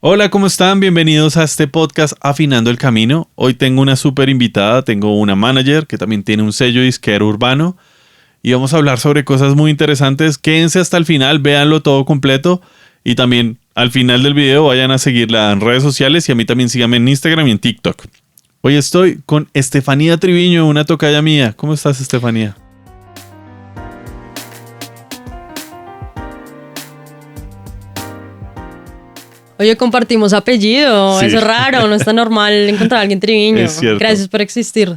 Hola, ¿cómo están? Bienvenidos a este podcast Afinando el Camino. Hoy tengo una súper invitada, tengo una manager que también tiene un sello disquero urbano y vamos a hablar sobre cosas muy interesantes. Quédense hasta el final, véanlo todo completo y también al final del video vayan a seguirla en redes sociales y a mí también síganme en Instagram y en TikTok. Hoy estoy con Estefanía Triviño, una tocaya mía. ¿Cómo estás, Estefanía? Oye, compartimos apellido, Sí. eso es raro, no está normal encontrar a alguien Triviño. Es cierto. Gracias por existir,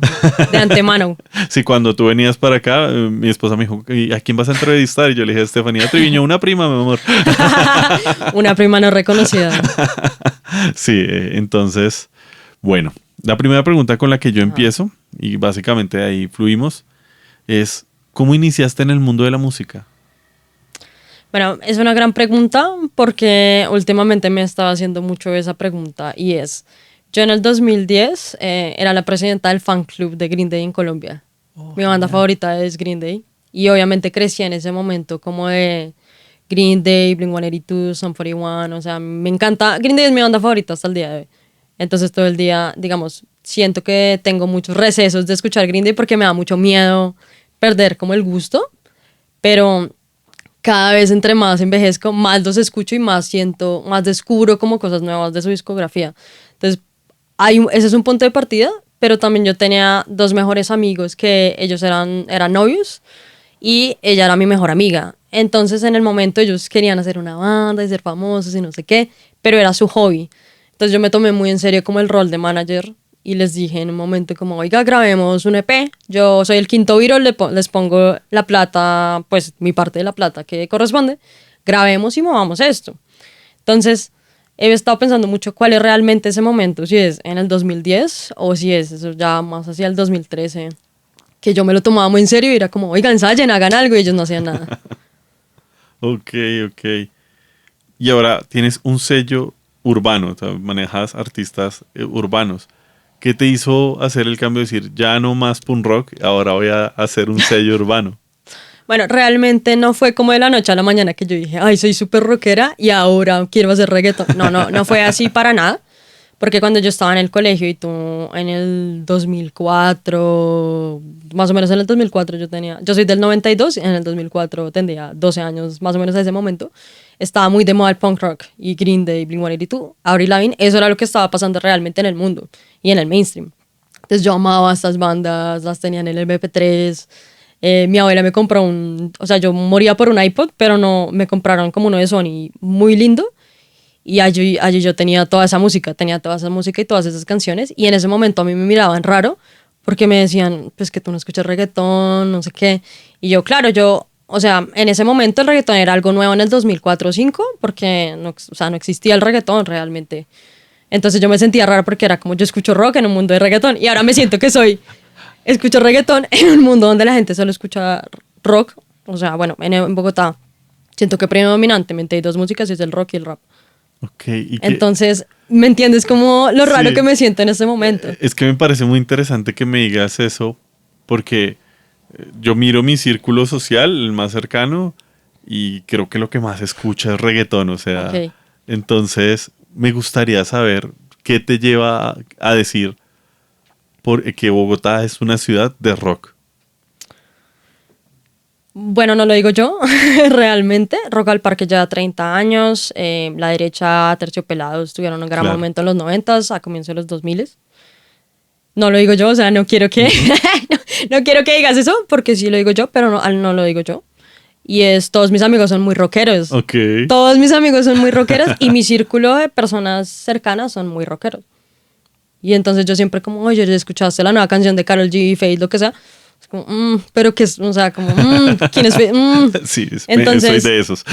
de antemano. Sí, cuando tú venías para acá, mi esposa me dijo, ¿y a quién vas a entrevistar? Y yo le dije, Estefanía Triviño, una prima, mi amor. Una prima no reconocida. Sí, entonces, bueno, la primera pregunta con la que yo empiezo, y básicamente de ahí fluimos, es, ¿cómo iniciaste en el mundo de la música? Bueno, es una gran pregunta porque últimamente me estaba haciendo mucho esa pregunta y es, yo en el 2010 era la presidenta del fan club de Green Day en Colombia. Mi banda favorita es Green Day y obviamente crecí en ese momento como de Green Day, Blink-182, Sum 41, o sea, me encanta, Green Day es mi banda favorita hasta el día de hoy. Entonces todo el día, digamos, siento que tengo muchos recesos de escuchar Green Day porque me da mucho miedo perder como el gusto, pero cada vez entre más envejezco, más los escucho y más siento, más descubro como cosas nuevas de su discografía. Entonces, ese es un punto de partida, pero también yo tenía dos mejores amigos que ellos eran novios y ella era mi mejor amiga. Entonces, en el momento ellos querían hacer una banda y ser famosos y no sé qué, pero era su hobby. Entonces yo me tomé muy en serio como el rol de manager y les dije en un momento como, oiga, grabemos un EP, yo soy el quinto viro, les pongo la plata, pues mi parte de la plata que corresponde, grabemos y movamos esto. Entonces he estado pensando mucho cuál es realmente ese momento, si es en el 2010 o si es eso ya más hacia el 2013, que yo me lo tomaba muy en serio y era como, oiga, ensayen, hagan algo y ellos no hacían nada. Ok, ok. Y ahora tienes un sello urbano, o sea, manejas artistas urbanos. ¿Qué te hizo hacer el cambio de decir, ya no más punk rock, ahora voy a hacer un sello urbano? Bueno, realmente no fue como de la noche a la mañana que yo dije, ay, soy súper rockera y ahora quiero hacer reggaetón. No fue así para nada. Porque cuando yo estaba en el colegio y tú en el 2004, más o menos en el 2004 yo soy del 92 y en el 2004 tendría 12 años más o menos a ese momento, estaba muy de moda el punk rock y Green Day, Blink-182, Avril Lavigne, eso era lo que estaba pasando realmente en el mundo y en el mainstream. Entonces yo amaba estas bandas, las tenía en el MP3. Mi abuela me compró o sea, yo moría por un iPod, pero no, me compraron como uno de Sony muy lindo. Y allí yo tenía toda esa música y todas esas canciones. Y en ese momento a mí me miraban raro porque me decían, pues que tú no escuchas reggaetón, no sé qué. Y yo, claro, o sea, en ese momento el reggaetón era algo nuevo en el 2004 o 2005 porque no, o sea, no existía el reggaetón realmente. Entonces yo me sentía rara porque era como yo escucho rock en un mundo de reggaetón. Y ahora me siento que escucho reggaetón en un mundo donde la gente solo escucha rock. O sea, bueno, en Bogotá siento que predominantemente hay dos músicas y es el rock y el rap. Ok, ¿y qué? Entonces, ¿me entiendes como lo raro Sí. que me siento en este momento? Es que me parece muy interesante que me digas eso, porque yo miro mi círculo social, el más cercano, y creo que lo que más escucha es reggaetón, o sea, Ok. entonces me gustaría saber qué te lleva a decir que Bogotá es una ciudad de rock. Bueno, no lo digo yo, realmente. Rock al Parque ya 30 años, la derecha, Terciopelados tuvieron un gran Claro. momento en los 90s, a comienzos de los 2000s. No lo digo yo, o sea, no quiero que, no quiero que digas eso, porque sí lo digo yo, pero no lo digo yo. Y todos mis amigos son muy rockeros. Ok. Todos mis amigos son muy rockeros y mi círculo de personas cercanas son muy rockeros. Y entonces yo siempre como, oye, ¿ya escuchaste la nueva canción de Karol G, Fade, lo que sea? Es como, pero que es, o sea, como, ¿quién es Fade? Sí, Entonces, soy de esos.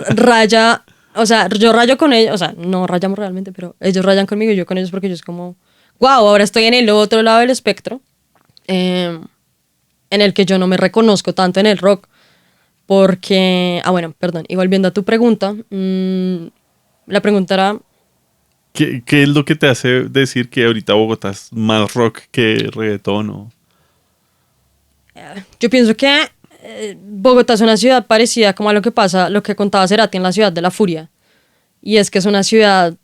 raya, o sea, yo rayo con ellos, o sea, no rayamos realmente, pero ellos rayan conmigo y yo con ellos porque yo es como, wow, ahora estoy en el otro lado del espectro, en el que yo no me reconozco tanto en el rock. Porque, bueno, perdón, y volviendo a tu pregunta, la pregunta era, ¿Qué es lo que te hace decir que ahorita Bogotá es más rock que reggaetón? yo pienso que Bogotá es una ciudad parecida como a lo que pasa, lo que contaba Cerati en la ciudad de la furia. Y es que es una ciudad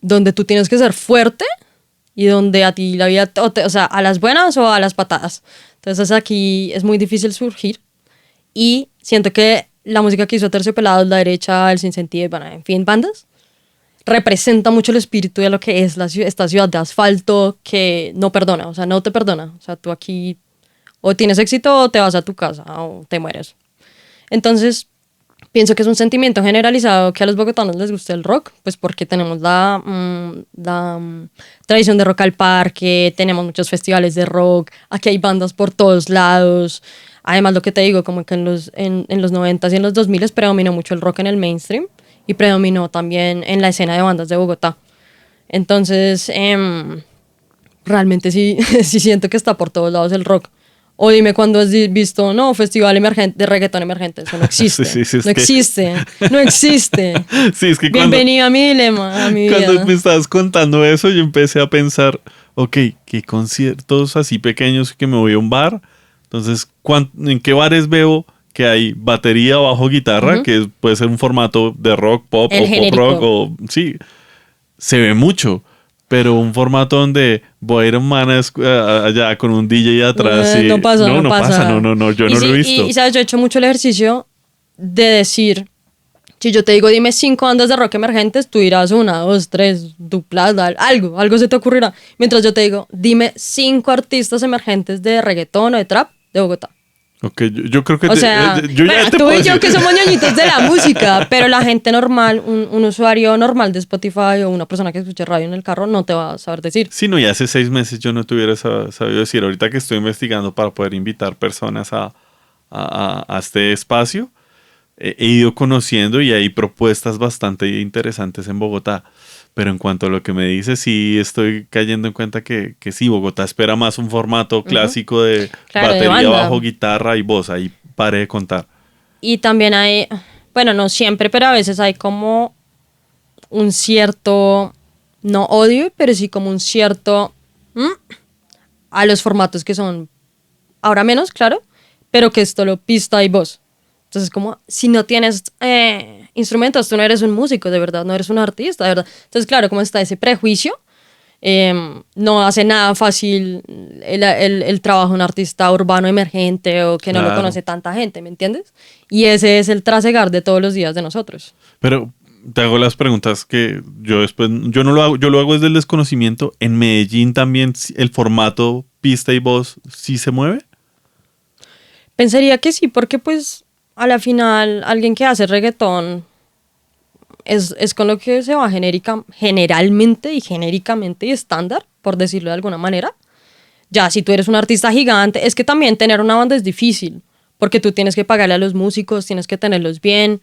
donde tú tienes que ser fuerte y donde a ti la vida, o sea, a las buenas o a las patadas. Entonces aquí es muy difícil surgir y siento que la música que hizo Terciopelados, La Derecha, El Sinsentido, bueno, en fin, bandas, representa mucho el espíritu de lo que es esta ciudad de asfalto que no perdona, o sea, no te perdona. O sea, tú aquí o tienes éxito o te vas a tu casa o te mueres. Entonces, pienso que es un sentimiento generalizado que a los bogotanos les gusta el rock, pues porque tenemos la tradición de Rock al Parque, tenemos muchos festivales de rock, aquí hay bandas por todos lados. Además, lo que te digo, como que en los 90s y en los 2000s predominó mucho el rock en el mainstream y predominó también en la escena de bandas de Bogotá. Entonces, realmente sí, sí siento que está por todos lados el rock. O dime cuándo has visto, no, festival emergente, de reggaetón emergente. Eso no existe. Sí, no existe. No existe. Sí, es que Bienvenido a mi dilema, a mi vida. Cuando me estabas contando eso, yo empecé a pensar, ok, ¿qué conciertos así pequeños que me voy a un bar? Entonces, ¿en qué bares veo que hay batería, bajo, guitarra? Que puede ser un formato de rock, pop El o genérico. pop rock, o sí, se ve mucho. Pero un formato donde voy a ir a un man allá con un DJ atrás. No pasa, no pasa. No, yo no lo he visto. Y sabes, yo he hecho mucho el ejercicio de decir, si yo te digo, dime 5 bandas de rock emergentes, tú dirás 1, 2, 3, duplas, algo se te ocurrirá. Mientras yo te digo, dime 5 artistas emergentes de reggaetón o de trap de Bogotá. Ok, yo creo que... O sea, yo ya bueno, te tú puedo y yo decir. que somos ñoñitos de la música, pero la gente normal, un usuario normal de Spotify o una persona que escuche radio en el carro no te va a saber decir. Sí, no, y hace 6 meses yo no te hubiera sabido decir. Ahorita que estoy investigando para poder invitar personas a este espacio, he ido conociendo y hay propuestas bastante interesantes en Bogotá. Pero en cuanto a lo que me dices, sí estoy cayendo en cuenta que sí, Bogotá espera más un formato clásico de Claro, de batería, banda. bajo, guitarra y voz. Ahí paré de contar. Y también hay, bueno, no siempre, pero a veces hay como un cierto, no odio, pero sí como un cierto a los formatos que son ahora menos, claro, pero que es solo pista y voz. Entonces, como si no tienes instrumentos, tú no eres un músico, de verdad, no eres un artista, de verdad. Entonces, claro, como está ese prejuicio, no hace nada fácil el trabajo de un artista urbano emergente o que no lo Claro. conoce tanta gente, ¿me entiendes? Y ese es el trasegar de todos los días de nosotros. Pero te hago las preguntas que yo después, yo no lo hago, yo lo hago desde el desconocimiento. En Medellín también el formato pista y voz sí se mueve. Pensaría que sí, porque pues a la final alguien que hace reggaetón es con lo que se va generalmente y genéricamente y estándar, por decirlo de alguna manera. Ya, si tú eres un artista gigante, es que también tener una banda es difícil, porque tú tienes que pagarle a los músicos, tienes que tenerlos bien.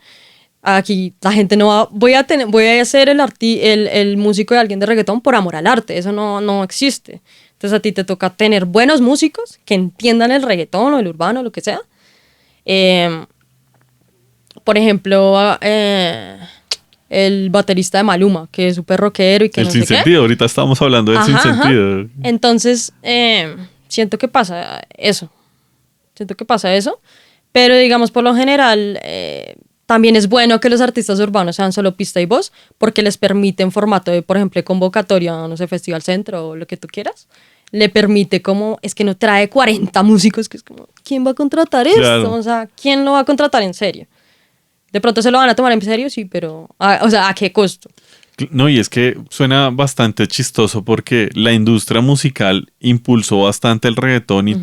Aquí la gente no va, voy a ser el músico de alguien de reggaetón por amor al arte, eso no existe. Entonces a ti te toca tener buenos músicos que entiendan el reggaetón o el urbano, lo que sea. Por ejemplo, el baterista de Maluma, que es súper rockero y que El no sé qué. sinsentido, ahorita estábamos hablando del Ajá, sinsentido. Entonces, siento que pasa eso. Pero digamos, por lo general, también es bueno que los artistas urbanos sean solo pista y voz, porque les permite en formato de, por ejemplo, convocatoria, no sé, Festival Centro o lo que tú quieras, le permite como, es que no trae 40 músicos, que es como, ¿quién va a contratar esto? Claro. O sea, ¿quién lo va a contratar en serio? De pronto se lo van a tomar en serio, sí, pero, o sea, ¿a qué costo? No, y es que suena bastante chistoso porque la industria musical impulsó bastante el reggaetón y,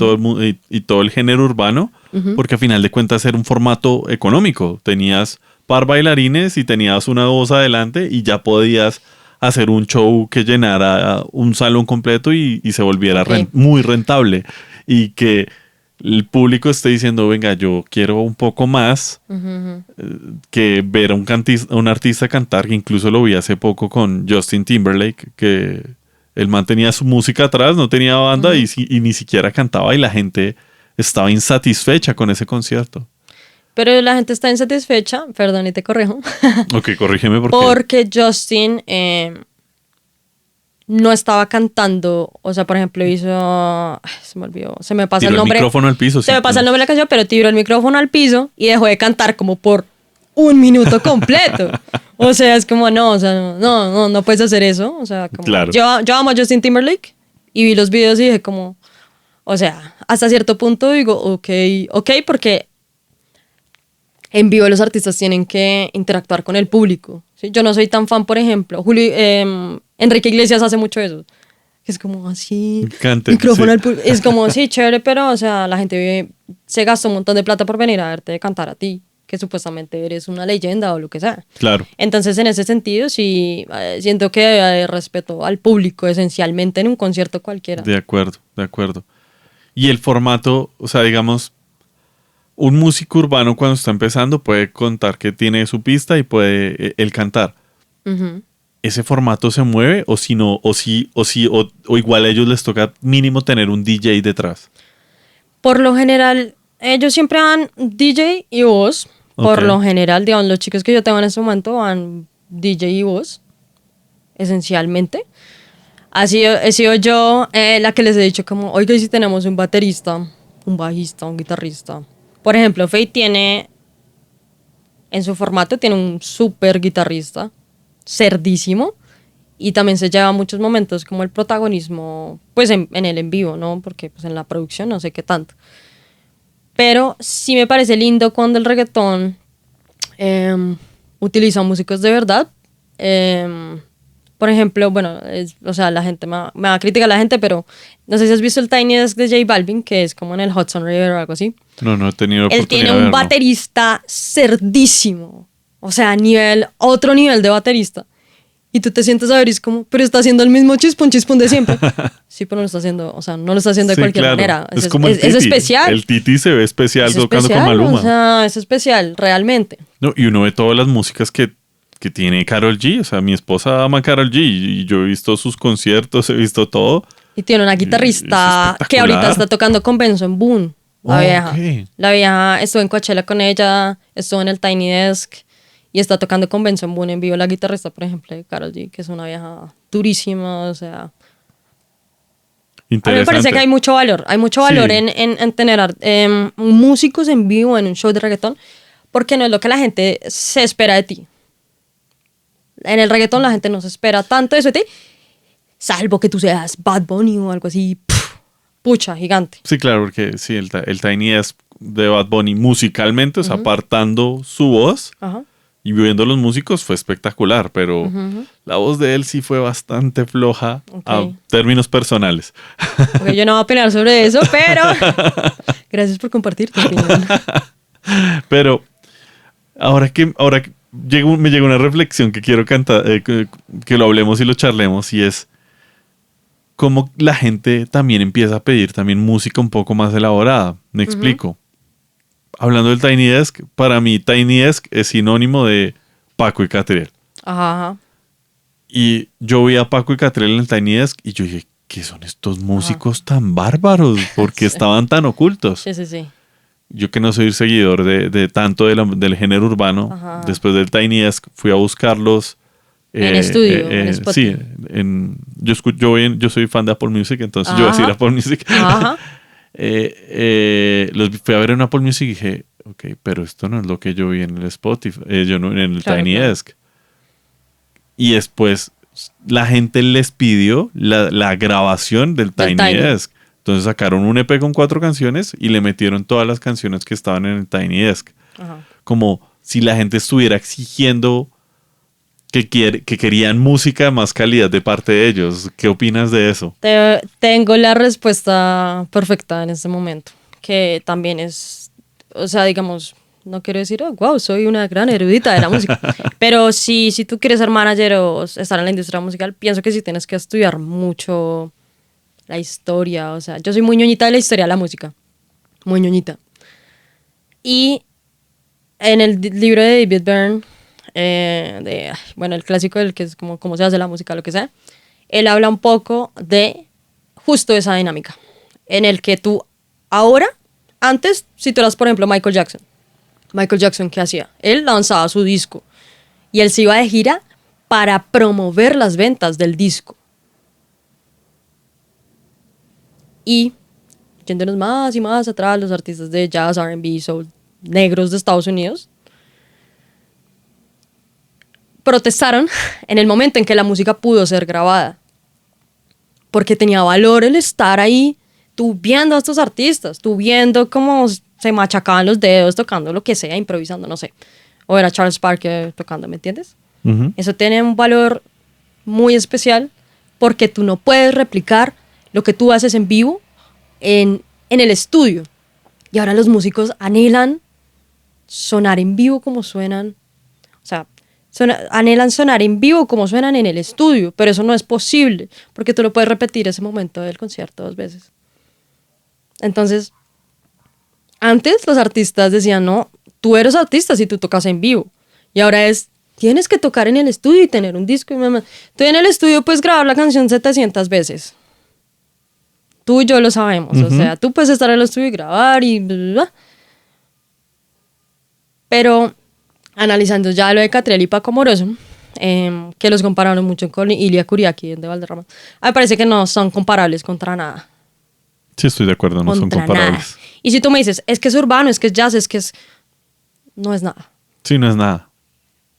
y todo el género urbano, porque a final de cuentas era un formato económico. Tenías par bailarines y tenías una voz adelante y ya podías hacer un show que llenara un salón completo y se volviera Ok. muy rentable. Y que el público esté diciendo, venga, yo quiero un poco más que ver a un artista cantar, que incluso lo vi hace poco con Justin Timberlake, que él mantenía su música atrás, no tenía banda y ni siquiera cantaba y la gente estaba insatisfecha con ese concierto. Pero la gente está insatisfecha, perdón y te corrijo, Ok, corrígeme porque... porque Justin no estaba cantando, o sea, por ejemplo, hizo, se me olvidó, se me pasa tiró el nombre. el micrófono al piso. Se me pasa el nombre de la canción, pero tiró el micrófono al piso y dejó de cantar como por un minuto completo. O sea, es como, no, o sea, no puedes hacer eso. O sea, como, Claro. yo amo a Justin Timberlake y vi los videos y dije como, o sea, hasta cierto punto digo, ok, porque en vivo los artistas tienen que interactuar con el público. ¿Sí? Yo no soy tan fan, por ejemplo, Enrique Iglesias hace mucho eso. Es como así, Cante, micrófono sí. al público. Es como, sí, chévere, pero, o sea, la gente se gasta un montón de plata por venir a verte cantar a ti, que supuestamente eres una leyenda o lo que sea. Claro. Entonces, en ese sentido, sí, siento que debe haber respeto al público, esencialmente, en un concierto cualquiera. De acuerdo, de acuerdo. Y el formato, o sea, digamos, un músico urbano cuando está empezando puede contar que tiene su pista y puede él cantar. Ujú. ¿Ese formato se mueve o si no, o igual a ellos les toca mínimo tener un DJ detrás? Por lo general, ellos siempre dan DJ y voz. Por Ok. lo general, digamos, los chicos que yo tengo en este momento van DJ y voz, esencialmente. He sido yo la que les he dicho como, oiga, ¿y si tenemos un baterista, un bajista, un guitarrista? Por ejemplo, Faye tiene, en su formato, tiene un súper guitarrista, cerdísimo, y también se lleva muchos momentos como el protagonismo, pues en el en vivo, ¿no? Porque pues en la producción no sé qué tanto. Pero sí me parece lindo cuando el reggaetón utiliza músicos de verdad. Por ejemplo, bueno, o sea, la gente me va a criticar la gente, pero no sé si has visto el Tiny Desk de J Balvin, que es como en el Hudson River o algo así. No, no he tenido Él oportunidad tiene de un verlo. baterista cerdísimo. O sea, otro nivel de baterista. Y tú te sientes a ver y es como, pero está haciendo el mismo chispón de siempre. Sí, pero no lo está haciendo, o sea, no lo está haciendo de Sí, cualquier claro. manera. Es como el Es Titi. especial. El Titi se ve especial Es tocando con especial, Maluma. o sea, es especial, realmente. No, y uno ve todas las músicas que tiene Karol G. O sea, mi esposa ama a Karol G y yo he visto sus conciertos, he visto todo. Y tiene una Es guitarrista que espectacular. ahorita está tocando con Benson Boone, la Oh, vieja. ok. La vieja estuvo en Coachella con ella, estuvo en el Tiny Desk y está tocando con Benson Boone en vivo. La guitarrista, por ejemplo, de Karol G, que es una vieja durísima, o sea. A mí me parece Interesante. que hay mucho valor. Hay mucho Sí. valor en tener músicos en vivo en un show de reggaetón, porque no es lo que la gente se espera de ti. En el reggaetón la gente no se espera tanto eso de ti, salvo que tú seas Bad Bunny o algo así, pucha, gigante. Sí, claro, porque sí, el Tiny Desk de Bad Bunny musicalmente, o sea, apartando su voz Ajá. y viendo los músicos fue espectacular, pero la voz de él sí fue bastante floja a Ok. términos personales. Ok, yo no voy a opinar sobre eso, pero gracias por compartir tu opinión. Pero me llega una reflexión que quiero cantar, que lo hablemos y lo charlemos, y es cómo la gente también empieza a pedir también música un poco más elaborada. Me explico. Hablando del Tiny Desk, para mí Tiny Desk es sinónimo de Paco y Catriel. Ajá. Y yo vi a Paco y Catriel en el Tiny Desk y yo dije, ¿qué son estos músicos tan bárbaros? ¿Por qué Sí. estaban tan ocultos? Sí, sí, sí. Yo que no soy seguidor de tanto del género urbano, Ajá. después del Tiny Desk fui a buscarlos. En estudio, en Spotify. Sí, yo soy fan de Apple Music, entonces yo voy a decir Ajá. Apple Music. Ajá. Los fui a ver en Apple Music y dije, ok, pero esto no es lo que yo vi en el Spotify, yo no, en el Claro, Tiny claro. Desk. Y después la gente les pidió la grabación del Del Tiny Tiny. Desk. Entonces sacaron un EP con 4 canciones y le metieron todas las canciones que estaban en el Tiny Desk. Ajá. Como si la gente estuviera exigiendo que querían música de más calidad de parte de ellos. ¿Qué opinas de eso? Tengo la respuesta perfecta en este momento, que también es, o sea, digamos, no quiero decir, oh, wow, soy una gran erudita de la música, pero si tú quieres ser manager o estar en la industria musical, pienso que sí tienes que estudiar mucho la historia, o sea, yo soy muy ñoñita de la historia de la música, muy ñoñita. Y en el libro de David Byrne, bueno, el clásico del que es como cómo se hace la música, lo que sea, él habla un poco de justo esa dinámica, en el que tú ahora, antes, si tú eras, por ejemplo, Michael Jackson, ¿qué hacía? Él lanzaba su disco y él se iba de gira para promover las ventas del disco. Y yéndonos más y más atrás, los artistas de jazz, R&B, soul, negros de Estados Unidos, protestaron en el momento en que la música pudo ser grabada. Porque tenía valor el estar ahí, tú viendo a estos artistas, tú viendo cómo se machacaban los dedos tocando lo que sea, improvisando, no sé. O era Charles Parker tocando, ¿me entiendes? Ujú. Eso tiene un valor muy especial porque tú no puedes replicar lo que tú haces en vivo en el estudio. Y ahora los músicos anhelan sonar en vivo como suenan. O sea, anhelan sonar en vivo como suenan en el estudio, pero eso no es posible porque tú lo puedes repetir ese momento del concierto 2 veces. Entonces, antes los artistas decían, no, tú eres artista si tú tocas en vivo. Y ahora tienes que tocar en el estudio y tener un disco. Tú en el estudio puedes grabar la canción 700 veces. Tú y yo lo sabemos. O sea, tú puedes estar en el estudio y grabar y bla, bla, bla. Pero analizando ya lo de Catriel y Paco Moroso, que los compararon mucho con Ilia Kuriaki de Valderrama, a mí me parece que no son comparables contra nada. Sí, estoy de acuerdo, no son Contra comparables. nada. Y si tú me dices, es que es urbano, es que es jazz, es que es... No es nada. Sí, no es nada.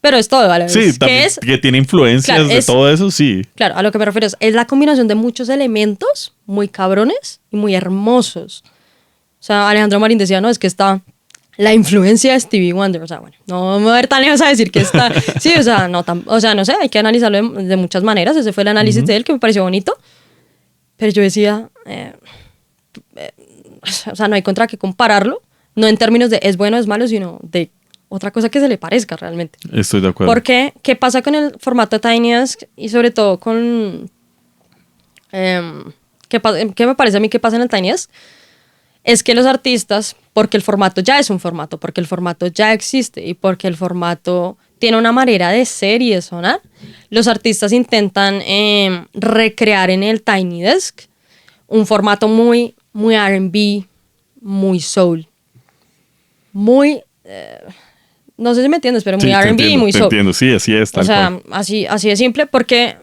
Pero es todo, ¿vale? Sí, también que tiene influencias claro, de todo eso, sí. Claro, a lo que me refiero es la combinación de muchos elementos muy cabrones y muy hermosos. O sea, Alejandro Marín decía, no, es que está la influencia de Stevie Wonder. O sea, bueno, no me voy a ver tan lejos a decir que está... Sí, o sea, no sé, hay que analizarlo de muchas maneras. Ese fue el análisis de él que me pareció bonito. Pero yo decía... o sea, no hay contra qué compararlo. No en términos de es bueno o es malo, sino de otra cosa que se le parezca realmente. Estoy de acuerdo. Porque, ¿qué pasa con el formato Tiny Desk? Y sobre todo con... ¿qué me parece a mí que pasa en el Tiny Desk? Es que los artistas, porque el formato ya es un formato, porque el formato ya existe y porque el formato tiene una manera de ser y de sonar, los artistas intentan recrear en el Tiny Desk un formato muy, muy R&B, muy soul, muy... no sé si me entiendes, pero muy Sí, R&B y muy soul. Te entiendo, sí, así es. Tal O sea, cual. así de simple, porque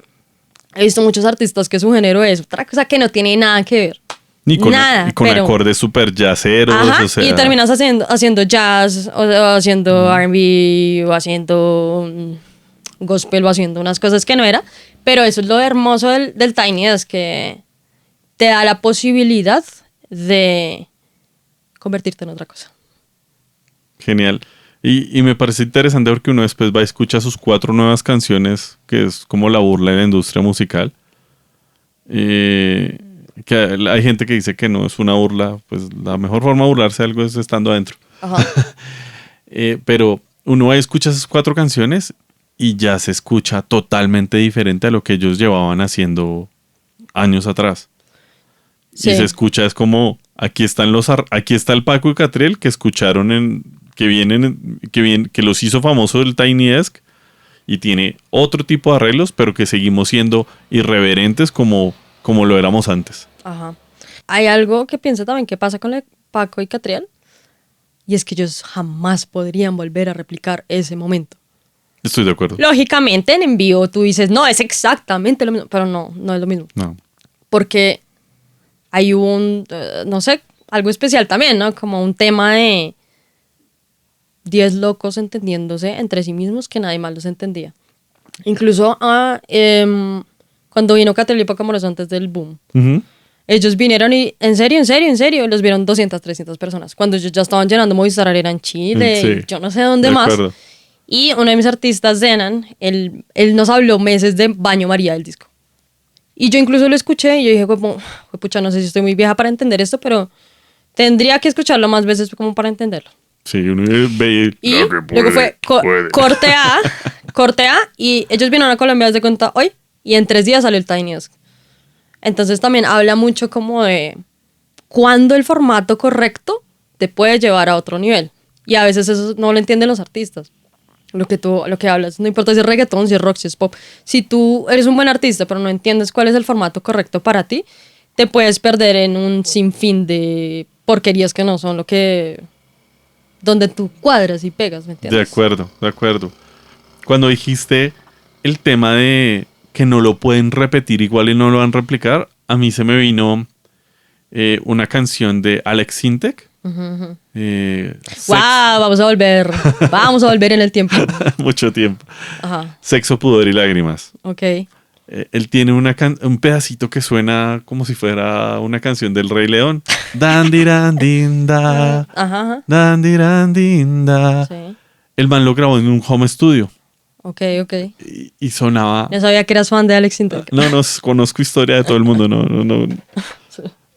he visto muchos artistas que su género es otra cosa que no tiene nada que ver. Y con Nada, pero, acordes súper jazzeros, ajá, o sea... y terminas haciendo jazz, o haciendo R&B, o haciendo gospel, o haciendo unas cosas que no era. Pero eso es lo hermoso del Tiny Desk, que te da la posibilidad de convertirte en otra cosa. Genial. Y me parece interesante porque uno después va y escucha sus 4 nuevas canciones, que es como la burla de la industria musical. Que hay gente que dice que no es una burla, pues la mejor forma de burlarse de algo es estando adentro. Ajá. Pero uno va y escucha esas 4 canciones y ya se escucha totalmente diferente a lo que ellos llevaban haciendo años atrás. Sí. Y se escucha, es como, aquí está el Paco y Catriel que escucharon que los hizo famosos el Tiny Desk y tiene otro tipo de arreglos, pero que seguimos siendo irreverentes como lo éramos antes. Ajá. Hay algo que pienso también que pasa con Paco y Catriel, y es que ellos jamás podrían volver a replicar ese momento. Estoy de acuerdo. Lógicamente en vivo tú dices, no, es exactamente lo mismo, pero no es lo mismo. No. Porque hay no sé, algo especial también, ¿no? Como un tema de 10 locos entendiéndose entre sí mismos que nadie más los entendía. Incluso cuando vino Catriel y Paco Moroso antes del boom, Ujú. ellos vinieron y en serio, los vieron 200, 300 personas. Cuando ellos ya estaban llenando Movistar Arena en Chile, Sí. y yo no sé dónde De más. acuerdo. Y uno de mis artistas, Zenan, él nos habló meses de Baño María del disco. Y yo incluso lo escuché y yo dije, pucha, no sé si estoy muy vieja para entender esto, pero tendría que escucharlo más veces como para entenderlo. Sí, uno ve Y luego fue corte A, y ellos vinieron a Colombia desde cuenta hoy, y en 3 días salió el Tiny Desk. Entonces también habla mucho como de cuándo el formato correcto te puede llevar a otro nivel. Y a veces eso no lo entienden los artistas. Lo que hablas, no importa si es reggaetón, si es rock, si es pop. Si tú eres un buen artista, pero no entiendes cuál es el formato correcto para ti, te puedes perder en un sinfín de porquerías que no son donde tú cuadras y pegas, ¿me entiendes? De acuerdo. Cuando dijiste el tema de que no lo pueden repetir igual y no lo van a replicar, a mí se me vino una canción de Alex Sintek ¡Wow! Vamos a volver en el tiempo. Mucho tiempo. Ajá, Sexo, pudor y lágrimas. ok. Él tiene un pedacito que suena como si fuera una canción del Rey León. Dandirandinda, Ajá, dandirandinda. sí. El man lo grabó en un home studio Ok. y sonaba. Ya sabía que eras fan de Alex Intec. No, conozco historia de todo el mundo. No.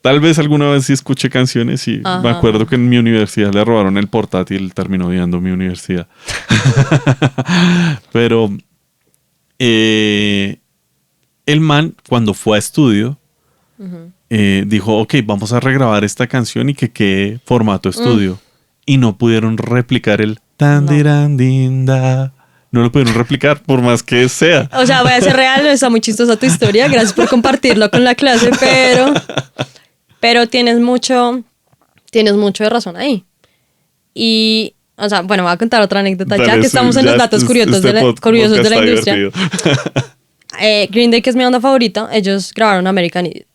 Tal vez alguna vez sí escuché canciones y me acuerdo que en mi universidad le robaron el portátil y terminó odiando mi universidad. Pero el man, cuando fue a estudio, dijo, ok, vamos a regrabar esta canción y que quede formato estudio. Y no pudieron replicar el tandirandinda. No lo pudieron replicar, por más que sea. O sea, voy a ser real, está muy chistosa tu historia. Gracias por compartirlo con la clase, pero tienes mucho de razón ahí. Y, o sea, bueno, voy a contar otra anécdota. Ya que estamos en los datos curiosos de la industria. Green Day, que es mi banda favorita, ellos grabaron American Idiot.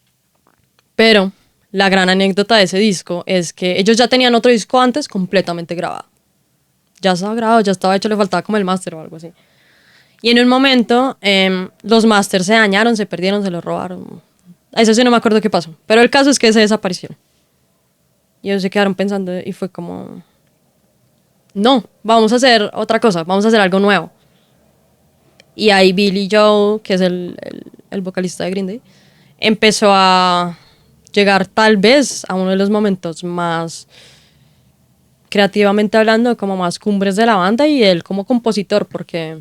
Pero la gran anécdota de ese disco es que ellos ya tenían otro disco antes completamente grabado. Ya estaba grabado, ya estaba hecho, le faltaba como el máster o algo así. Y en un momento, los másters se dañaron, se perdieron, se los robaron. Eso sí no me acuerdo qué pasó. Pero el caso es que se desaparecieron. Y ellos se quedaron pensando y fue como... No, vamos a hacer otra cosa, vamos a hacer algo nuevo. Y ahí Billy Joe, que es el vocalista de Green Day, empezó a llegar tal vez a uno de los momentos más, creativamente hablando, como más cumbres de la banda, y él como compositor, porque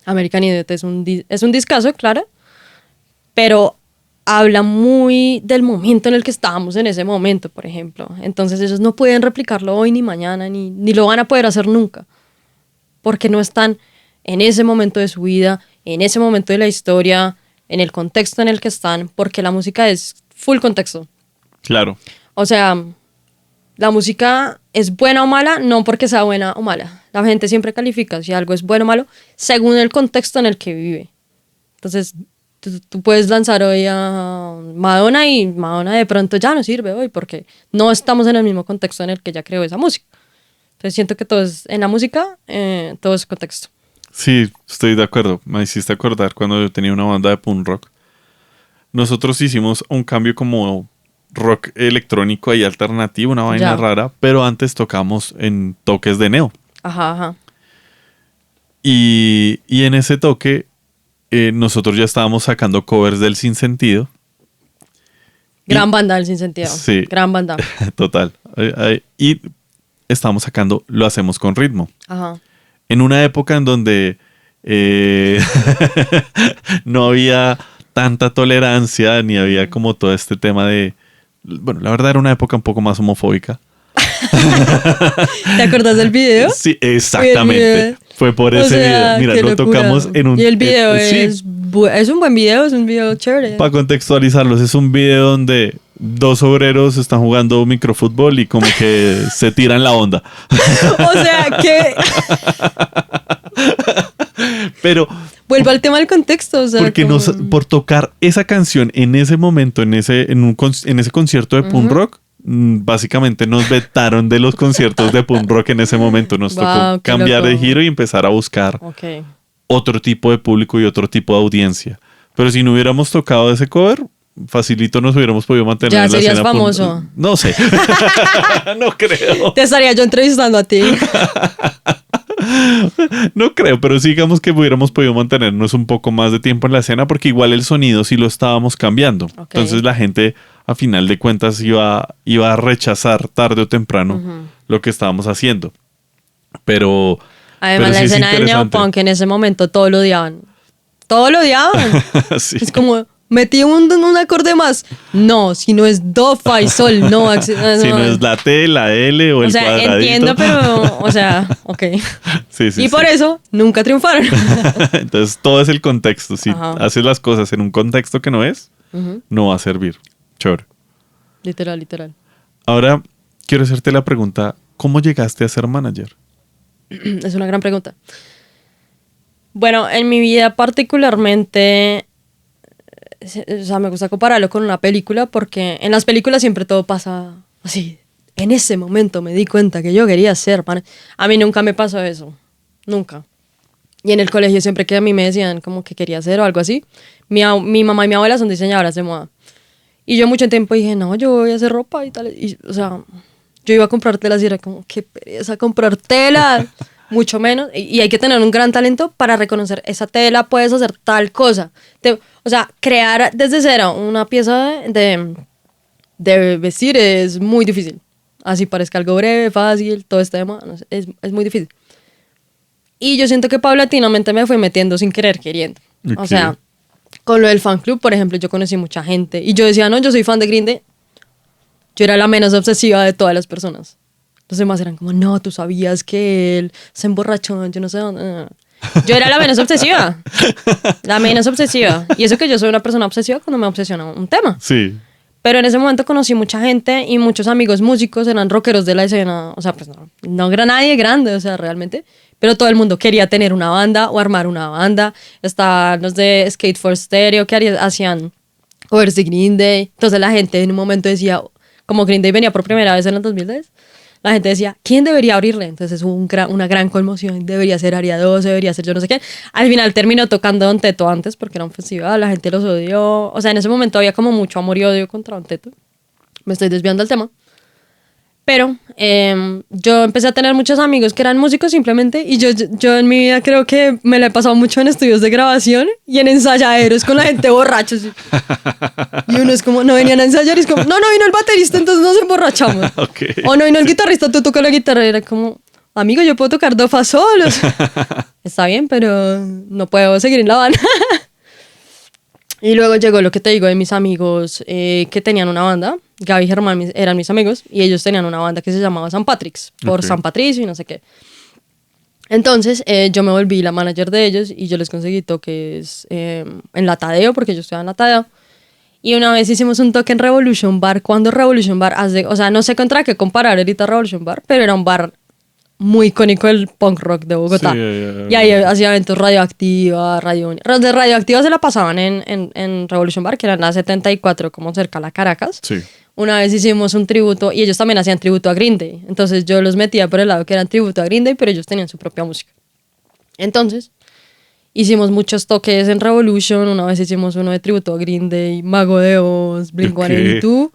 American Idiot es un discazo, claro, pero habla muy del momento en el que estábamos en ese momento, por ejemplo. Entonces ellos no pueden replicarlo hoy ni mañana, ni lo van a poder hacer nunca, porque no están en ese momento de su vida, en ese momento de la historia, en el contexto en el que están, porque la música es full contexto. Claro. O sea, la música es buena o mala, no porque sea buena o mala. La gente siempre califica si algo es bueno o malo según el contexto en el que vive. Entonces, tú puedes lanzar hoy a Madonna y Madonna de pronto ya no sirve hoy porque no estamos en el mismo contexto en el que ella creó esa música. Entonces siento que todo es, en la música, todo es contexto. Sí, estoy de acuerdo. Me hiciste acordar cuando yo tenía una banda de punk rock. Nosotros hicimos un cambio como rock electrónico y alternativo, una vaina rara, pero antes tocamos en toques de neo. Ajá. Y en ese toque nosotros ya estábamos sacando covers del Sinsentido. Gran banda del Sinsentido. Sí. Gran banda. Total. Y estábamos sacando Lo Hacemos con Ritmo. Ajá. En una época en donde no había tanta tolerancia, ni había como todo este tema de... Bueno, la verdad era una época un poco más homofóbica. ¿Te acuerdas del video? Sí, exactamente. Fue por ese video. Mira, lo tocamos en un... Y el video es un buen video, es un video chévere. Para contextualizarlos, es un video donde dos obreros están jugando microfútbol y como que se tiran la onda. O sea, que... Pero... Vuelvo al tema del contexto. O sea, porque por tocar esa canción en ese momento, en ese concierto de punk rock, básicamente nos vetaron de los conciertos de punk rock en ese momento. Nos tocó cambiar de giro y empezar a buscar otro tipo de público y otro tipo de audiencia. Pero si no hubiéramos tocado ese cover, facilito nos hubiéramos podido mantener ya en la serías escena famoso. No sé. No creo. Te estaría yo entrevistando a ti. No creo, pero sí digamos que hubiéramos podido mantenernos un poco más de tiempo en la escena porque igual el sonido sí lo estábamos cambiando. Entonces la gente a final de cuentas iba a rechazar tarde o temprano lo que estábamos haciendo. Pero además la escena del neopunk en ese momento todos lo odiaban. Todos lo odiaban. Sí. Es como... Metí un acorde más. No, si no es do, fa y sol, no. Si no es la T, la L o el cuadradito. O sea, entiendo, pero, o sea, ok. Sí, y por eso nunca triunfaron. Entonces, todo es el contexto. Si haces las cosas en un contexto que no es, no va a servir. Chévere. Literal. Ahora, quiero hacerte la pregunta, ¿cómo llegaste a ser manager? Es una gran pregunta. Bueno, en mi vida particularmente... O sea, me gusta compararlo con una película porque en las películas siempre todo pasa así, en ese momento me di cuenta que yo quería ser manager. A mí nunca me pasó eso, nunca. Y en el colegio siempre que a mí me decían como que quería hacer o algo así, mi mamá y mi abuela son diseñadoras de moda. Y yo mucho tiempo dije, no, yo voy a hacer ropa y tal. Y, o sea, yo iba a comprar telas y era como, qué pereza comprar telas. Mucho menos. Y hay que tener un gran talento para reconocer esa tela, puedes hacer tal cosa. O sea, crear desde cero una pieza de vestir es muy difícil. Así parezca algo breve, fácil, todo este tema, no sé, es muy difícil. Y yo siento que paulatinamente me fui metiendo sin querer queriendo. Okay. O sea, con lo del fan club, por ejemplo, yo conocí mucha gente. Y yo decía, no, yo soy fan de Green Day. Yo era la menos obsesiva de todas las personas. Los demás eran como, no, tú sabías que él se emborrachó, yo no sé dónde. Yo era la menos obsesiva. La menos obsesiva. Y eso que yo soy una persona obsesiva cuando me obsesiona un tema. Sí. Pero en ese momento conocí mucha gente y muchos amigos músicos eran rockeros de la escena. O sea, pues no era nadie grande, o sea, realmente. Pero todo el mundo quería tener una banda o armar una banda. Estaban los de Skate for Stereo que hacían covers de Green Day. Entonces la gente en un momento decía, como Green Day venía por primera vez en el 2010, la gente decía, ¿quién debería abrirle? Entonces hubo una gran conmoción, debería ser Aria 2, debería ser yo no sé qué. Al final terminó tocando Don Teto antes porque era un festival, la gente los odió. O sea, en ese momento había como mucho amor y odio contra Don Teto. Me estoy desviando del tema. Pero yo empecé a tener muchos amigos que eran músicos simplemente y yo en mi vida creo que me la he pasado mucho en estudios de grabación y en ensayaderos con la gente borracha. Y uno es como, no venían a ensayar y es como, no vino el baterista, entonces nos emborrachamos. Okay. O no vino el guitarrista, tú tocas la guitarra y era como, amigo, yo puedo tocar do fa solos. Está bien, pero no puedo seguir en la banda. Y luego llegó lo que te digo de mis amigos que tenían una banda. Gaby y Germán eran mis amigos y ellos tenían una banda que se llamaba San Patrick's, por San Patricio y no sé qué. Entonces yo me volví la manager de ellos y yo les conseguí toques en la Tadeo, porque yo estudiaba en la Tadeo. Y una vez hicimos un toque en Revolution Bar, cuando Revolution Bar, o sea, no sé contra qué comparar ahorita Revolution Bar, pero era un bar muy icónico del punk rock de Bogotá. Sí, y ahí hacía eventos Radioactiva, de Radioactiva se la pasaban en Revolution Bar, que era en la 74, como cerca a la Caracas. Sí. Una vez hicimos un tributo, y ellos también hacían tributo a Green Day. Entonces yo los metía por el lado que eran tributo a Green Day, pero ellos tenían su propia música. Entonces, hicimos muchos toques en Revolution. Una vez hicimos uno de tributo a Green Day, Mago de Oz, Blink-182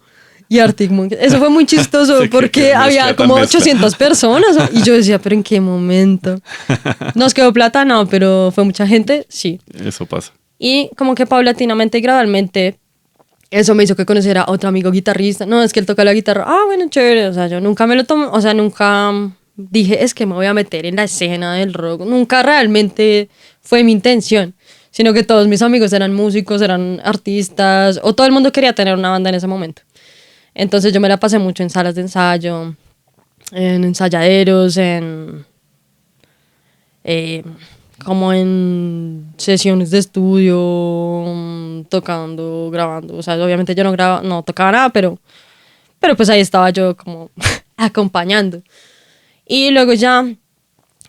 y Arctic Monkeys. Eso fue muy chistoso porque había como 800 personas. Y yo decía, ¿pero en qué momento? ¿Nos quedó plata? No, pero fue mucha gente, sí. Eso pasa. Y como que paulatinamente y gradualmente eso me hizo que conociera a otro amigo guitarrista. No, es que él toca la guitarra. Ah, bueno, chévere. O sea, yo nunca me lo tomé. O sea, nunca dije, es que me voy a meter en la escena del rock. Nunca realmente fue mi intención. Sino que todos mis amigos eran músicos, eran artistas. O todo el mundo quería tener una banda en ese momento. Entonces yo me la pasé mucho en salas de ensayo, en ensayaderos, como en sesiones de estudio, tocando, grabando. O sea, obviamente yo no tocaba nada, pero pues ahí estaba yo como acompañando. Y luego ya,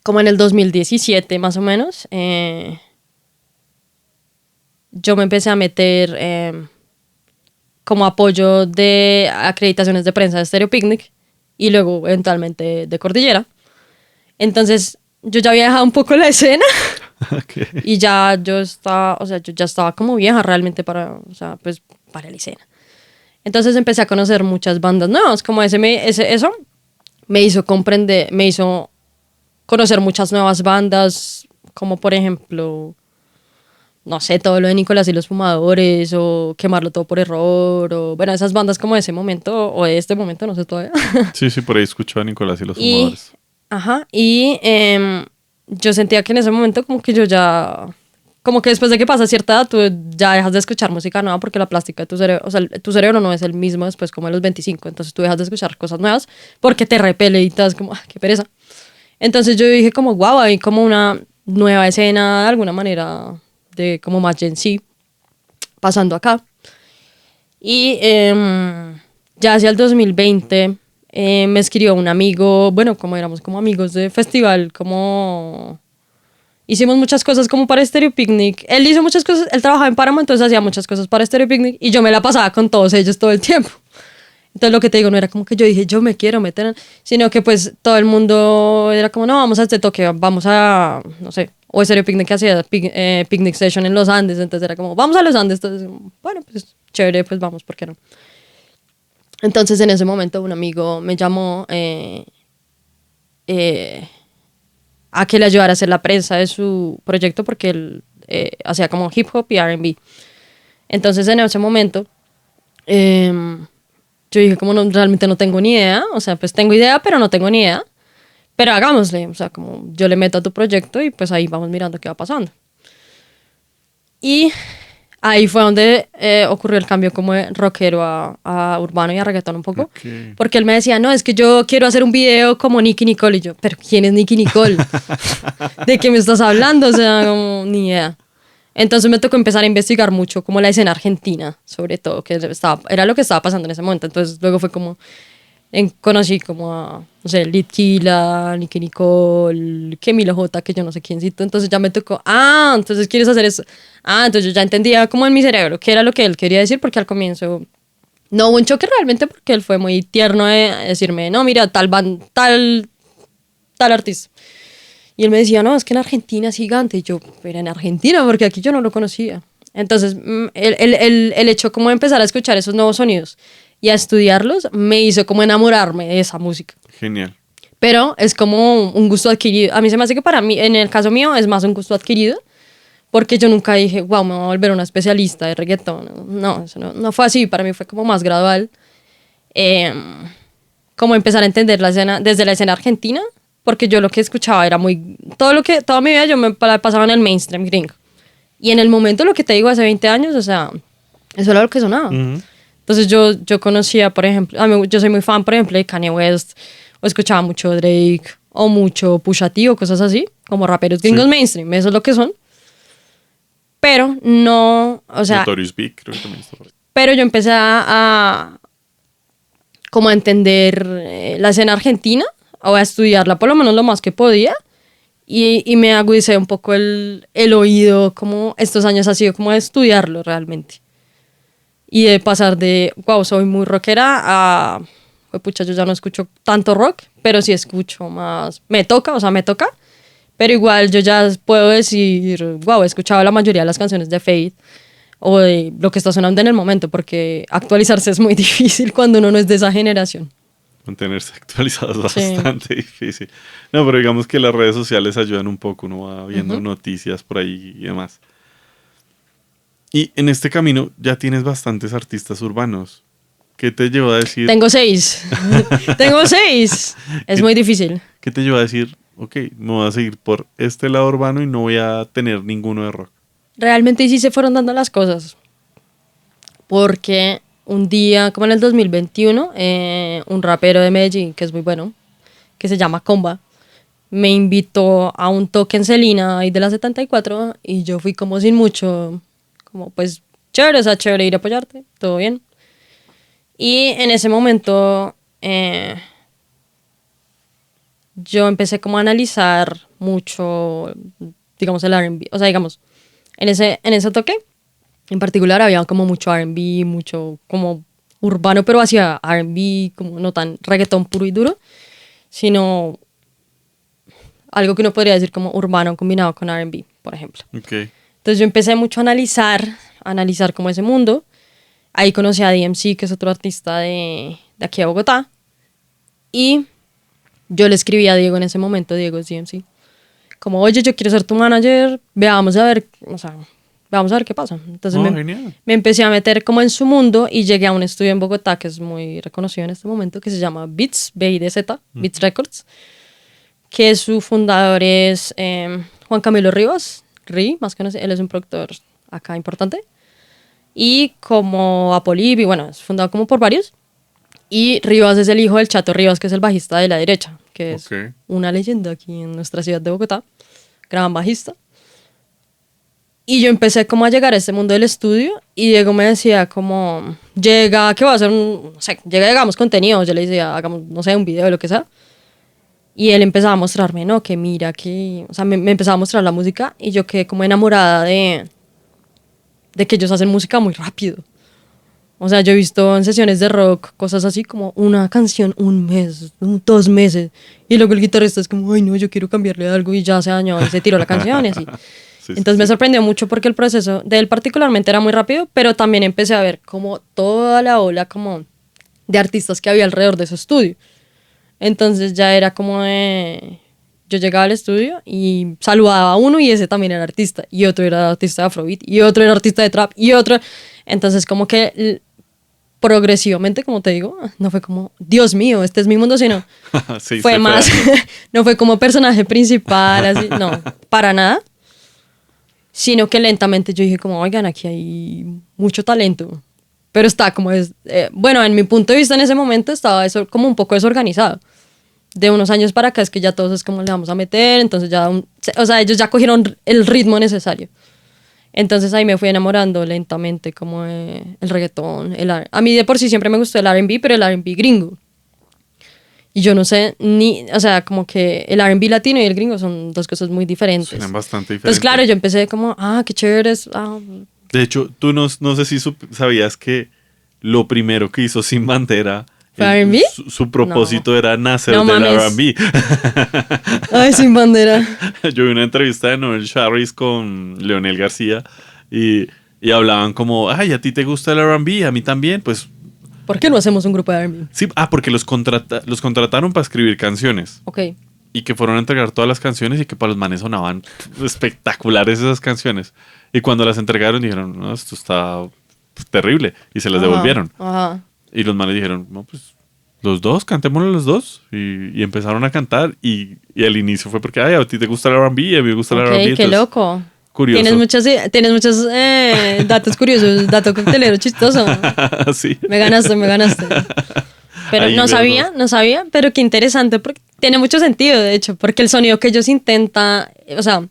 como en el 2017 más o menos, yo me empecé a meter como apoyo de acreditaciones de prensa de Stereo Picnic y luego eventualmente de Cordillera. Entonces yo ya había dejado un poco la escena. Okay. Y ya yo ya estaba como vieja realmente para la escena. Entonces empecé a conocer muchas bandas nuevas, como eso me hizo conocer muchas nuevas bandas, como por ejemplo, no sé, todo lo de Nicolás y los Fumadores, o Quemarlo Todo por Error, o bueno, esas bandas como de ese momento, o de este momento, no sé todavía. Sí, por ahí escucho a Nicolás y los Fumadores. Ajá, y yo sentía que en ese momento como que yo ya, como que después de que pasa cierta edad, tú ya dejas de escuchar música nueva porque la plástica de tu cerebro, o sea, tu cerebro no es el mismo después como a los 25, entonces tú dejas de escuchar cosas nuevas porque te repele y estás como, qué pereza. Entonces yo dije como, guau, hay como una nueva escena de alguna manera de como más Gen Z pasando acá. Y ya hacia el 2020 me escribió un amigo, bueno, como éramos como amigos de festival, como hicimos muchas cosas como para Stereo Picnic. Él hizo muchas cosas, él trabajaba en Páramo, entonces hacía muchas cosas para Stereo Picnic y yo me la pasaba con todos ellos todo el tiempo. Entonces lo que te digo, no era como que yo dije, yo me quiero meter, sino que pues todo el mundo era como, no, vamos a este toque, vamos a, no sé, o Stereo Picnic que hacía Picnic Station en los Andes, entonces era como, vamos a los Andes, entonces, bueno, pues chévere, pues vamos, ¿por qué no? Entonces en ese momento un amigo me llamó a que le ayudara a hacer la prensa de su proyecto porque él hacía como hip hop y R&B. Entonces en ese momento yo dije como no, realmente no tengo ni idea, o sea, pues tengo idea pero no tengo ni idea, pero hagámosle, o sea, como yo le meto a tu proyecto y pues ahí vamos mirando qué va pasando. Y ahí fue donde ocurrió el cambio como de rockero a urbano y a reggaetón un poco. Ok. Porque él me decía, no, es que yo quiero hacer un video como Nicki Nicole. Y yo, ¿pero quién es Nicki Nicole? ¿De qué me estás hablando? O sea, como, ni idea. Entonces me tocó empezar a investigar mucho como la escena argentina, sobre todo, que era lo que estaba pasando en ese momento. Entonces luego fue como, conocí como a, no sé, Litquila, Nicki Nicole, Camilo J, que yo no sé quiéncito. Entonces ya me tocó, entonces quieres hacer eso. Entonces yo ya entendía como en mi cerebro qué era lo que él quería decir, porque al comienzo no hubo un choque realmente, porque él fue muy tierno de decirme, no, mira, tal artista. Y él me decía, no, es que en Argentina es gigante. Y yo, pero en Argentina, porque aquí yo no lo conocía. Entonces, el hecho como de empezar a escuchar esos nuevos sonidos y a estudiarlos me hizo como enamorarme de esa música. Genial. Pero es como un gusto adquirido. A mí se me hace que para mí, en el caso mío, es más un gusto adquirido. Porque yo nunca dije, wow, me voy a volver una especialista de reggaetón. No, eso no fue así. Para mí fue como más gradual. Como empezar a entender la escena, desde la escena argentina. Porque yo lo que escuchaba era muy... Toda mi vida yo me pasaba en el mainstream gringo. Y en el momento, lo que te digo, hace 20 años, o sea, eso era lo que sonaba. Ujú. Entonces yo conocía, por ejemplo, yo soy muy fan, por ejemplo, de Kanye West, o escuchaba mucho Drake, o mucho Pusha T, o cosas así, como raperos gringos Sí. mainstream, eso es lo que son. Pero no, o sea, Notorious Big, creo que también está por ahí. pero yo empecé como a entender la escena argentina, o a estudiarla por lo menos lo más que podía, y me agudicé un poco el oído, como estos años ha sido como de estudiarlo realmente. Y de pasar de, wow, soy muy rockera, a, pucha, yo ya no escucho tanto rock, pero sí escucho más, me toca, pero igual yo ya puedo decir, wow, he escuchado la mayoría de las canciones de Fate o de lo que está sonando en el momento, porque actualizarse es muy difícil cuando uno no es de esa generación. Mantenerse actualizado es Sí. bastante difícil. No, pero digamos que las redes sociales ayudan un poco, uno va viendo noticias por ahí y demás. Y en este camino ya tienes bastantes artistas urbanos. ¿Qué te llevó a decir? Tengo 6. Tengo 6. Es muy difícil. ¿Qué te llevó a decir, ok, me voy a seguir por este lado urbano y no voy a tener ninguno de rock? Realmente sí se fueron dando las cosas. Porque un día, como en el 2021, un rapero de Medellín, que es muy bueno, que se llama Comba, me invitó a un toque en Celina, ahí de la 74, y yo fui como sin mucho, como pues chévere, o sea, chévere ir a apoyarte, todo bien. Y en ese momento yo empecé como a analizar mucho, digamos, el R&B, o sea, digamos, en ese toque, en particular había como mucho R&B, mucho como urbano, pero hacia R&B, como no tan reggaetón puro y duro, sino algo que uno podría decir como urbano combinado con R&B, por ejemplo. Ok. Entonces yo empecé mucho a analizar como ese mundo. Ahí conocí a DMC, que es otro artista de aquí a Bogotá. Y yo le escribí a Diego en ese momento, Diego es DMC, como, oye, yo quiero ser tu manager, veamos a ver, o sea, vamos a ver qué pasa. Entonces Genial. me empecé a meter como en su mundo y llegué a un estudio en Bogotá que es muy reconocido en este momento, que se llama Beats, B-I-D-Z, Beats Records, que su fundador es Juan Camilo Rivas, más conocido, él es un productor acá importante, y como Apolip, y bueno, es fundado como por varios, y Rivas es el hijo del Chato Rivas, que es el bajista de La Derecha, que es Ok. una leyenda aquí en nuestra ciudad de Bogotá, gran bajista. Y yo empecé como a llegar a este mundo del estudio y Diego me decía como, llega, ¿qué va a hacer? No sé, llega, hagamos contenido. Yo le decía, hagamos, no sé, un video, lo que sea. Y él empezaba a mostrarme, no, que mira, que... O sea, me empezaba a mostrar la música y yo quedé como enamorada de que ellos hacen música muy rápido. O sea, yo he visto en sesiones de rock cosas así como una canción, un mes, 2 meses. Y luego el guitarrista es como, ay no, yo quiero cambiarle algo y ya se dañó y se tiró la canción y así. Sí, sí, Entonces me sí. sorprendió mucho porque el proceso de él particularmente era muy rápido, pero también empecé a ver como toda la ola como de artistas que había alrededor de su estudio. Entonces ya era como de... Yo llegaba al estudio y saludaba a uno y ese también era artista. Y otro era artista de Afrobeat. Y otro era artista de trap. Y otro... Entonces como que progresivamente, como te digo, no fue como, Dios mío, este es mi mundo, sino Sí, fue se fue más... dando. no fue como personaje principal, así. No, para nada. Sino que lentamente yo dije como, oigan, aquí hay mucho talento. Pero está como es... bueno, en mi punto de vista en ese momento estaba eso como un poco desorganizado de unos años para acá es que ya todos es como le vamos a meter, entonces ya, o sea, ellos ya cogieron el ritmo necesario. Entonces ahí me fui enamorando lentamente como el reggaetón, a mí de por sí siempre me gustó el R&B, pero el R&B gringo. Y yo no sé ni, o sea, como que el R&B latino y el gringo son dos cosas muy diferentes. Suenan bastante Entonces, diferentes. claro, yo empecé como, qué chévere es, De hecho, tú no sé si sabías que lo primero que hizo Sin Bandera, ¿fue R&B? su No, propósito era nacer no del mames. R&B. Ay, sin bandera. Yo vi una entrevista de Noel Sharris con Leonel García y hablaban como, ay, ¿a ti te gusta el R&B? A mí también. Pues ¿Por qué no hacemos un grupo de R&B? sí, porque los contrataron para escribir canciones Ok. y que fueron a entregar todas las canciones y que para los manes sonaban espectaculares esas canciones. Y cuando las entregaron dijeron, no, esto está terrible y se las Ajá, devolvieron. ajá. Y los manes dijeron, no, pues los dos, cantémoslo los dos. Y empezaron a cantar y al inicio fue porque, ay, a ti te gusta el R&B y a mí me gusta el Ok, R&B. qué Entonces, loco. curioso. Tienes muchos datos curiosos, dato coctelero chistoso. Sí. Me ganaste, me ganaste. Pero Ahí verlo. no sabía, pero qué interesante, porque tiene mucho sentido, de hecho, porque el sonido que ellos intentan, o sea,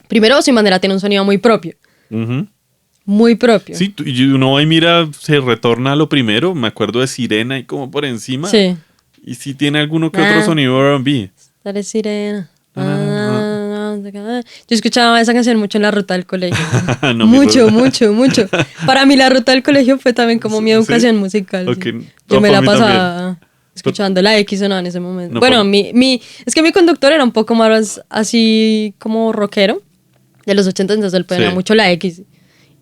primero Sin Bandera tiene un sonido Ujú. muy propio. Sí, y uno va y mira, se retorna a lo primero. Me acuerdo de Sirena y como por encima. Sí. Y sí tiene alguno que otro Ah, sonido R&B. dale sirena. Na, na, na, na. Yo escuchaba esa canción mucho en la ruta del colegio. No, Mucho, mucho, mucho. Para mí la ruta del colegio fue también como mi ¿Sí? educación musical. Ok, Sí. Yo no, me para la mí también. pasaba Pero- escuchando la X o no en ese momento. no, Bueno, es que mi conductor era un poco más así como rockero de los 80, entonces él ponía sí. mucho la X.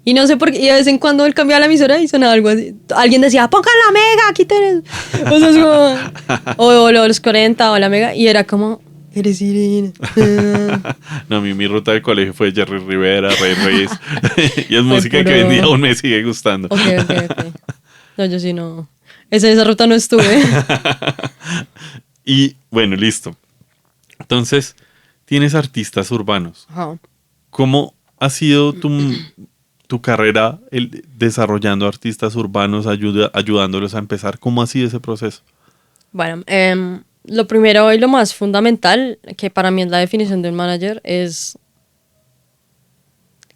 Y no sé por qué, y de vez en cuando él cambiaba la emisora y sonaba algo así. Alguien decía, pongan la mega, aquí tenés. O sea, es como, o los 40 o la mega, y era como, eres sirena. No, mi ruta de colegio fue Jerry Rivera, Ray Reyes. Y es Fue música que hoy en día puro. aún me sigue gustando. Ok, ok, ok. No, yo sí no. Esa ruta no estuve. Y bueno, listo. Entonces, tienes artistas urbanos. Ajá. ¿Cómo ha sido tu carrera desarrollando artistas urbanos, ayudándolos a empezar? ¿Cómo ha sido ese proceso? Bueno, lo primero y lo más fundamental, que para mí es la definición de un manager, es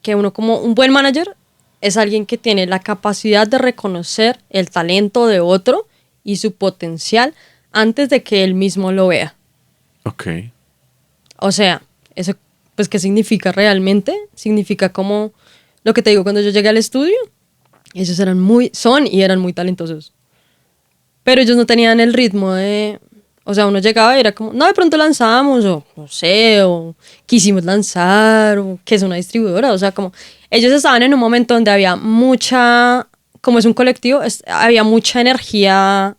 que uno como un buen manager es alguien que tiene la capacidad de reconocer el talento de otro y su potencial antes de que él mismo lo vea. Ok. O sea, eso, pues, ¿qué significa realmente? Significa como lo que te digo, cuando yo llegué al estudio, ellos eran muy talentosos. Pero ellos no tenían el ritmo de... O sea, uno llegaba y era como, no, de pronto lanzamos, o no sé, o quisimos lanzar, o que es una distribuidora. O sea, como ellos estaban en un momento donde había mucha, como es un colectivo, había mucha energía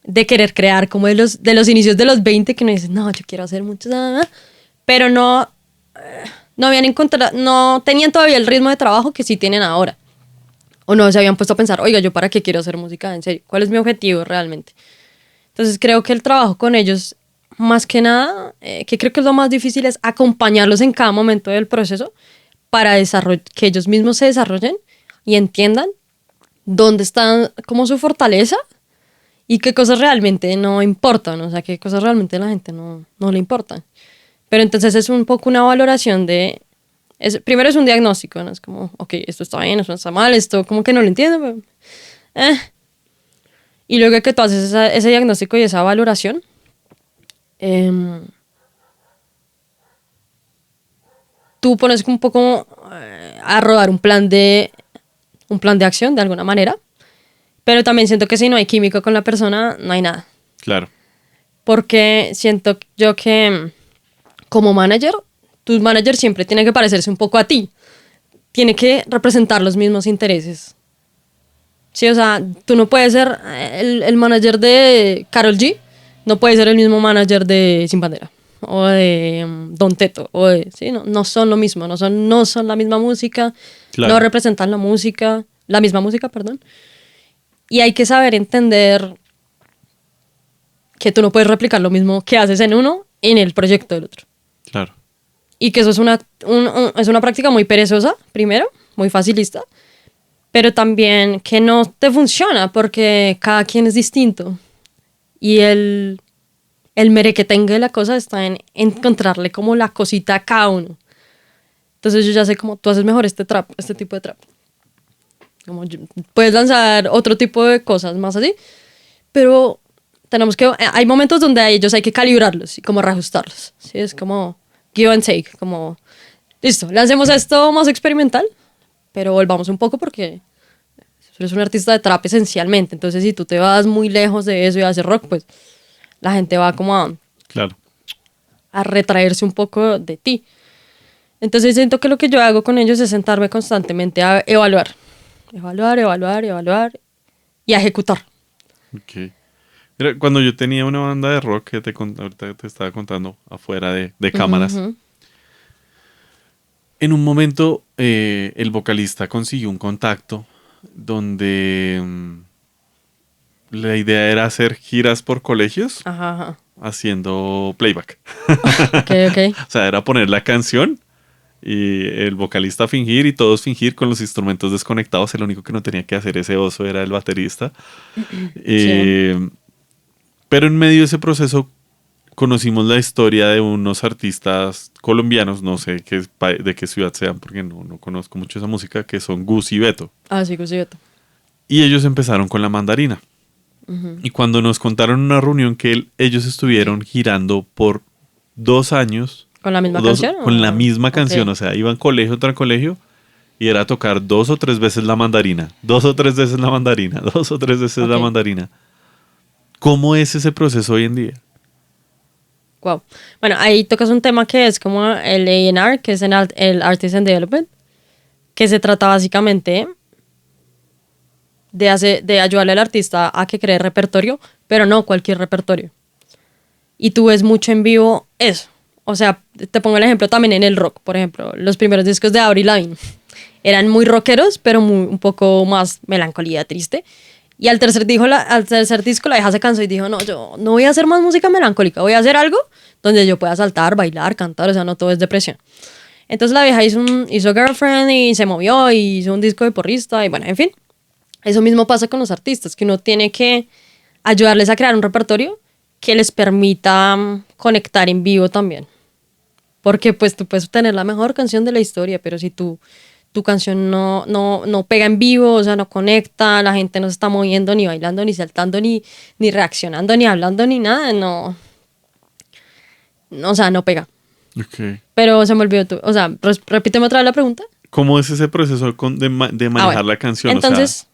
de querer crear, como de los inicios de los 20 que uno dice, no, yo quiero hacer mucho, pero no habían encontrado, no tenían todavía el ritmo de trabajo que sí tienen ahora. O no se habían puesto a pensar, oiga, ¿yo para qué quiero hacer música? En serio, ¿cuál es mi objetivo realmente? Entonces creo que el trabajo con ellos, más que nada, que creo que es lo más difícil, es acompañarlos en cada momento del proceso para que ellos mismos se desarrollen y entiendan dónde está como su fortaleza y qué cosas realmente no importan, o sea, qué cosas realmente a la gente no le importan. Pero entonces es un poco una valoración primero es un diagnóstico, ¿no? Es como, ok, esto está bien, esto está mal, esto como que no lo entiendo, pero, eh. Y luego que tú haces ese diagnóstico y esa valoración, tú pones un poco a rodar un plan de un plan de acción de alguna manera, pero también siento que si no hay química con la persona, no hay nada. Claro. Porque siento yo que como manager, tu manager siempre tiene que parecerse un poco a ti. Tiene que representar los mismos intereses. Sí, o sea, tú no puedes ser el manager de Karol G, no puedes ser el mismo manager de Sin Bandera o de Don Teto. Sí, no son lo mismo, no son la misma música, Claro. no representan la misma música, perdón. Y hay que saber entender que tú no puedes replicar lo mismo que haces en uno en el proyecto del otro. Claro. Y que eso es es una práctica muy perezosa, primero, muy facilista, pero también que no te funciona porque cada quien es distinto. Y el merequetengue de la cosa está en encontrarle como la cosita a cada uno. Entonces yo ya sé cómo tú haces mejor este tipo de trap. Puedes lanzar otro tipo de cosas más así, pero hay momentos donde a ellos hay que calibrarlos y como reajustarlos. ¿Sí? Es como give and take, como listo, lancemos esto más experimental, pero volvamos un poco porque eres un artista de trap esencialmente. Entonces si tú te vas muy lejos de eso y haces rock, pues la gente va como Claro. a retraerse un poco de ti. Entonces siento que lo que yo hago con ellos es sentarme constantemente a evaluar y a ejecutar. Ok. Mira, cuando yo tenía una banda de rock que ahorita te estaba contando afuera de cámaras, Ujú. en un momento el vocalista consiguió un contacto donde la idea era hacer giras por colegios Ajá. haciendo playback. Ok. O sea, era poner la canción y el vocalista fingir y todos fingir con los instrumentos desconectados. El único que no tenía que hacer ese oso era el baterista. Sí. Pero en medio de ese proceso conocimos la historia de unos artistas colombianos, no sé de qué ciudad sean porque no conozco mucho esa música, que son Gus y Beto. Ah, sí, Beto. Y ellos empezaron con la mandarina. Y cuando nos contaron en una reunión que ellos estuvieron girando por 2 años. ¿Con la misma canción? Con la misma Ok. canción, o sea, iban colegio tras colegio y era tocar 2 o 3 veces la mandarina, 2 o 3 veces la mandarina, 2 o 3 veces la Ok. mandarina. ¿Cómo es ese proceso hoy en día? Wow. Bueno, ahí tocas un tema que es como el A&R, que es el Artisan Development, que se trata básicamente de ayudarle al artista a que cree repertorio, pero no cualquier repertorio. Y tú ves mucho en vivo eso. O sea, te pongo el ejemplo también en el rock, por ejemplo. Los primeros discos de Avril Lavigne eran muy rockeros, pero un poco más melancolía, triste. Y al tercer disco la vieja se cansó y dijo, no, yo no voy a hacer más música melancólica, voy a hacer algo donde yo pueda saltar, bailar, cantar, o sea, no todo es depresión. Entonces la vieja hizo Girlfriend y se movió y hizo un disco de porrista y bueno, en fin. Eso mismo pasa con los artistas, que uno tiene que ayudarles a crear un repertorio que les permita conectar en vivo también. Porque pues tú puedes tener la mejor canción de la historia, pero si tu canción no pega en vivo, o sea, no conecta, la gente no se está moviendo, ni bailando, ni saltando, ni reaccionando, ni hablando, ni nada, o sea, no pega. Okay. Pero se me olvidó o sea, repíteme otra vez la pregunta. ¿Cómo es ese proceso de manejar bueno. la canción? Entonces,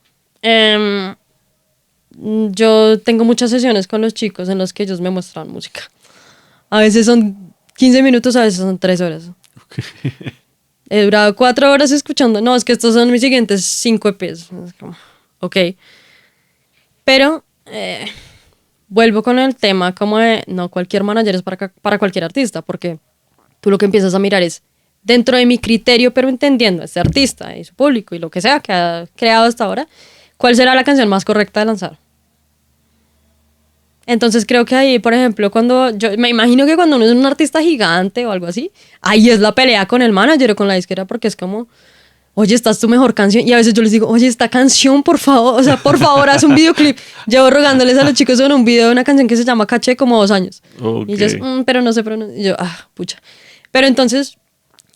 yo tengo muchas sesiones con los chicos en los que ellos me muestran música. A veces son 15 minutos, a veces son 3 horas. Okay. He durado 4 horas escuchando. No, es que estos son mis siguientes 5 EPs. Es como, ok. Pero vuelvo con el tema como de no cualquier manager es para cualquier artista, porque tú lo que empiezas a mirar es dentro de mi criterio, pero entendiendo a este artista y su público y lo que sea que ha creado hasta ahora, ¿cuál será la canción más correcta de lanzar? Entonces creo que ahí, por ejemplo, yo me imagino que cuando uno es un artista gigante o algo así, ahí es la pelea con el manager o con la disquera porque es como, oye, esta es tu mejor canción. Y a veces yo les digo, oye, esta canción, por favor, o sea, por favor, haz un videoclip. Llevo rogándoles a los chicos sobre un video de una canción que se llama Caché como 2 años. Okay. Y ellos, pero no sé, y yo, pucha. Pero entonces,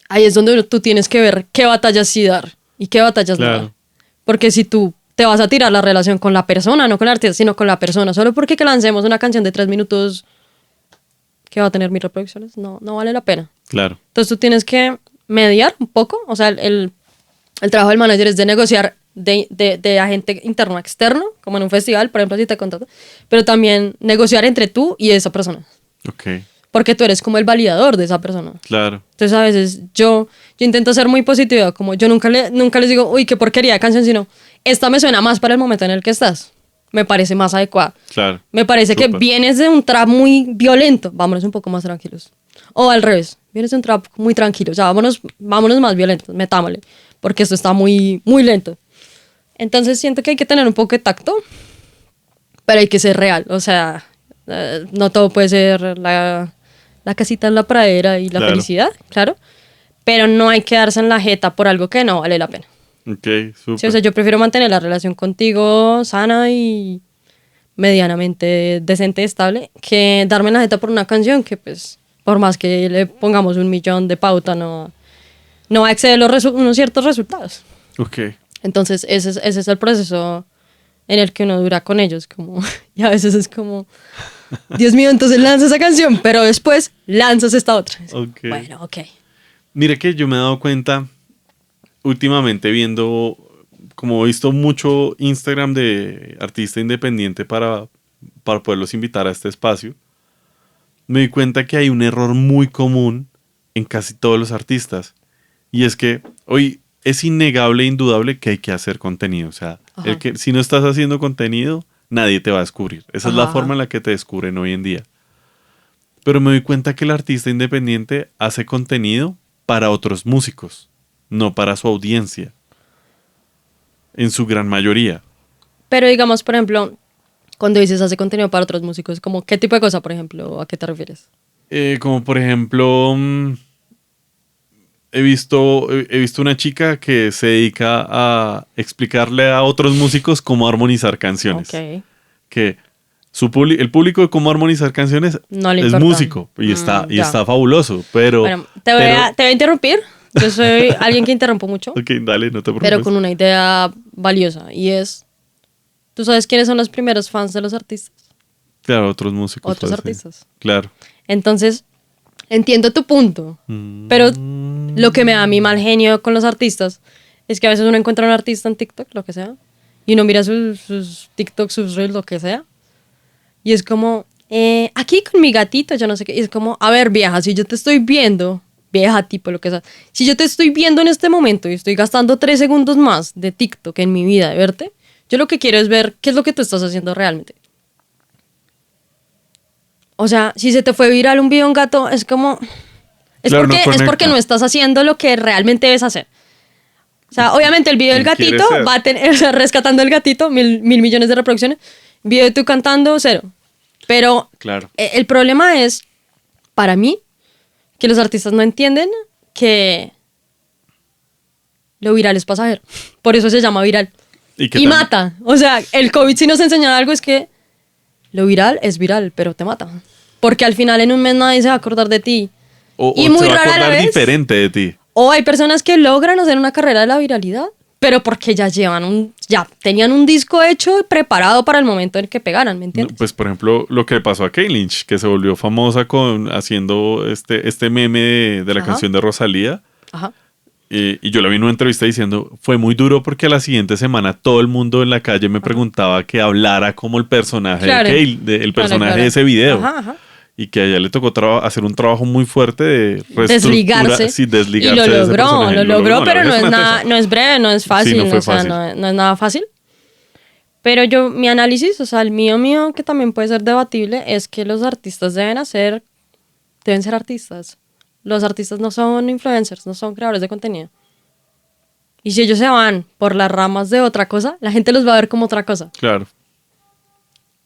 ahí es donde tú tienes que ver qué batallas sí dar y qué batallas no dar. Porque si tú te vas a tirar la relación con la persona, no con el artista, sino con la persona, solo porque que lancemos una canción de 3 minutos que va a tener 1000 reproducciones, no vale la pena. Claro. Entonces tú tienes que mediar un poco, o sea, el trabajo del manager es de negociar de agente interno a externo, como en un festival, por ejemplo, si te contrato, pero también negociar entre tú y esa persona. Ok, Porque tú eres como el validador de esa persona. claro. Entonces a veces yo intento ser muy positiva, como yo nunca les digo, uy, qué porquería de canción, sino esta me suena más para el momento en el que estás. Me parece más adecuada. Claro. Me parece que Súper. vienes de un trap muy violento, vámonos un poco más tranquilos. O al revés, vienes de un trap muy tranquilo, o sea, vámonos más violentos, metámosle, porque esto está muy, muy lento. Entonces siento que hay que tener un poco de tacto, pero hay que ser real, o sea, no todo puede ser la casita en la pradera y la Claro. felicidad, claro, pero no hay que darse en la jeta por algo que no vale la pena. Ok, Sí, o súper. sea, yo prefiero mantener la relación contigo sana y medianamente decente y estable que darme en la jeta por una canción que, pues, por más que le pongamos 1 millón de pauta, no va a exceder unos ciertos resultados. Ok. Entonces, ese es el proceso en el que uno dura con ellos. Como, y a veces es como, Dios mío, entonces lanza esa canción, pero después lanzas esta otra. Ok. Bueno, ok. Mire que yo me he dado cuenta últimamente viendo, como he visto mucho Instagram de artista independiente para poderlos invitar a este espacio, me di cuenta que hay un error muy común en casi todos los artistas. Y es que hoy es innegable e indudable que hay que hacer contenido. O sea, Ajá. si no estás haciendo contenido, nadie te va a descubrir. Esa es la Ajá, forma en la que te descubren hoy en día. Pero me doy cuenta que el artista independiente hace contenido para otros músicos, no para su audiencia, en su gran mayoría. Pero digamos, por ejemplo, cuando dices hace contenido para otros músicos, como, ¿qué tipo de cosa, por ejemplo? ¿A qué te refieres? Como por ejemplo, he visto una chica que se dedica a explicarle a otros músicos cómo armonizar canciones. Ok. Que el público de cómo armonizar canciones No le es importa. músico y está Ya. fabuloso, pero... Bueno, te voy a interrumpir. Yo soy alguien que interrumpo mucho, Ok, dale, no te pero preocupes. con una idea valiosa. Y es, ¿tú sabes quiénes son los primeros fans de los artistas? Claro, otros músicos. Otros pues, sí. artistas. Claro. Entonces, entiendo tu punto, pero lo que me da a mí mal genio con los artistas es que a veces uno encuentra un artista en TikTok, lo que sea, y uno mira sus TikToks, sus reels, lo que sea, y es como, aquí con mi gatito, yo no sé qué, y es como, a ver, vieja, si yo te estoy viendo, vieja, tipo, lo que sea, si yo te estoy viendo en este momento y estoy gastando 3 segundos más de TikTok en mi vida de verte, yo lo que quiero es ver qué es lo que tú estás haciendo realmente. O sea, si se te fue viral un video de un gato, es como... Claro, no es conecta. porque no estás haciendo lo que realmente debes hacer. O sea, obviamente el video del ¿Quién quiere gatito ser? va a tener, o sea, rescatando el gatito, mil millones de reproducciones. Video de tú cantando, 0. Pero Claro. el problema es, para mí, que los artistas no entienden que lo viral es pasajero. Por eso se llama viral. Y, que Y también- mata. O sea, el COVID sí nos enseña algo, es que lo viral es viral, pero te mata. Porque al final en un mes nadie se va a acordar de ti. Y o muy se va a rara la acordar vez. diferente de ti. O hay personas que logran hacer una carrera de la viralidad, pero porque ya tenían un disco hecho y preparado para el momento en el que pegaran, ¿me entiendes? Pues, por ejemplo, lo que le pasó a Kate Lynch, que se volvió famosa haciendo este meme de la Ajá. canción de Rosalía. Ajá. Y yo la vi en una entrevista diciendo, fue muy duro porque a la siguiente semana todo el mundo en la calle me preguntaba que hablara como el personaje Claro. de Kate, el Claro, personaje claro. de ese video. Ajá, ajá. Y que a ella le tocó hacer un trabajo muy fuerte de Desligarse. Sí, desligarse Y de lo ese logró, personaje. lo logró, la pero verdad no es una nada, tesa. no es breve, no es fácil, no fue o sea, fácil. no es nada fácil. Pero mi análisis, o sea, el mío, que también puede ser debatible, es que los artistas deben ser artistas. Los artistas no son influencers, no son creadores de contenido. Y si ellos se van por las ramas de otra cosa, la gente los va a ver como otra cosa. Claro.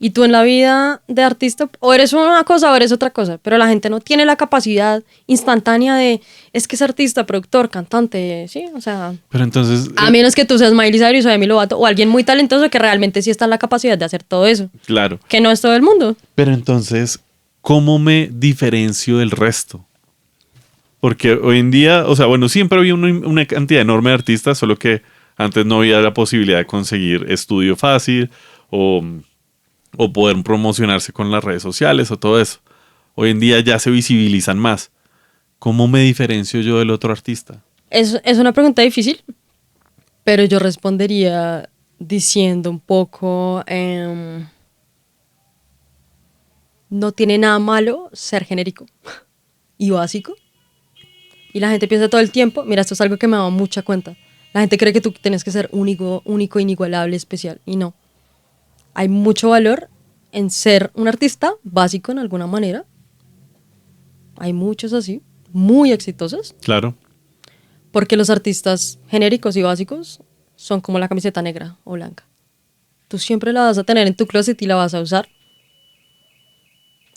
Y tú en la vida de artista, o eres una cosa o eres otra cosa, pero la gente no tiene la capacidad instantánea de, es que es artista, productor, cantante, ¿sí? O sea, Pero entonces, a menos que tú seas Miley Cyrus o Demi Lovato, o alguien muy talentoso que realmente sí está en la capacidad de hacer todo eso, claro. que no es todo el mundo. Pero entonces, ¿cómo me diferencio del resto? Porque hoy en día, o sea, bueno, siempre había una cantidad enorme de artistas, solo que antes no había la posibilidad de conseguir estudio fácil o poder promocionarse con las redes sociales o todo eso. Hoy en día ya se visibilizan más. ¿Cómo me diferencio yo del otro artista? Es una pregunta difícil, Pero yo respondería diciendo un poco, no tiene nada malo ser genérico y básico. Y la gente piensa todo el tiempo, mira, esto es algo que me ha dado mucha cuenta. La gente cree que tú tienes que ser único, inigualable, especial. Y no. Hay mucho valor en ser un artista básico en alguna manera. Hay muchos así, muy exitosos. Claro. Porque los artistas genéricos y básicos son como la camiseta negra o blanca. Tú siempre la vas a tener en tu closet y la vas a usar.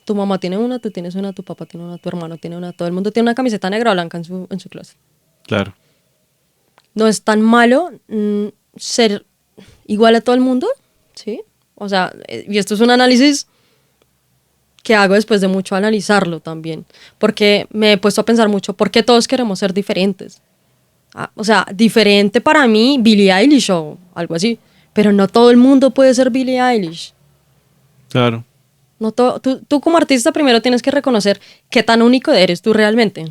Tu mamá tiene una, tú tienes una, tu papá tiene una, tu hermano tiene una. Todo el mundo tiene una camiseta negra o blanca en su closet. Claro. No es tan malo ser igual a todo el mundo, ¿sí? O sea, y esto es un análisis que hago después de mucho analizarlo también. Porque me he puesto a pensar mucho, ¿por qué todos queremos ser diferentes? O sea, diferente para mí, Billie Eilish o algo así. Pero no todo el mundo puede ser Billie Eilish. Claro. No tú como artista primero tienes que reconocer qué tan único eres tú realmente.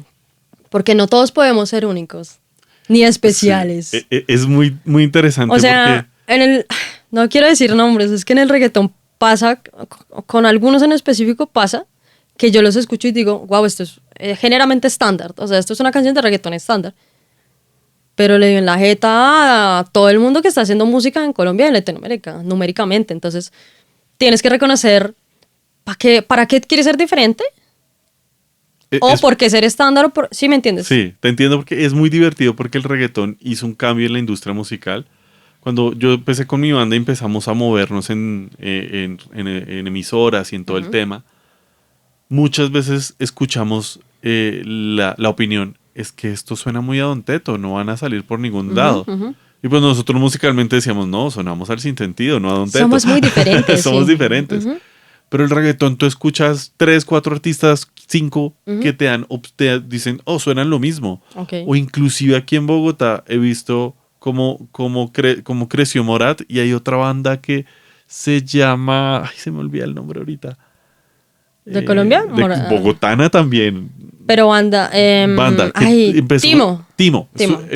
Porque no todos podemos ser únicos, ni especiales. Sí, es muy, muy interesante. O sea, porque... no quiero decir nombres, es que en el reggaetón pasa, con algunos en específico pasa, que yo los escucho y digo, wow, esto es generalmente estándar. O sea, esto es una canción de reggaetón estándar. Pero le dio en la jeta a todo el mundo que está haciendo música en Colombia y en Latinoamérica, numéricamente. Entonces, tienes que reconocer ¿para qué quieres ser diferente? O por qué ser estándar. ¿Sí me entiendes? Sí, te entiendo porque es muy divertido porque el reggaetón hizo un cambio en la industria musical. Cuando yo empecé con mi banda y empezamos a movernos en emisoras y en todo el tema, muchas veces escuchamos la opinión, es que esto suena muy a Don Teto, no van a salir por ningún lado. Y pues nosotros musicalmente decíamos, no, sonamos al sinsentido, no a Don Teto. Somos muy diferentes. Somos diferentes. Pero el reggaetón, tú escuchas 3, 4 artistas, 5 que te dicen, oh, suenan lo mismo. Okay. O inclusive aquí en Bogotá he visto cómo creció Morat y hay otra banda que se llama, ay, se me olvida el nombre ahorita. ¿De Colombia? Bogotana también. Pero banda. Banda. Timo.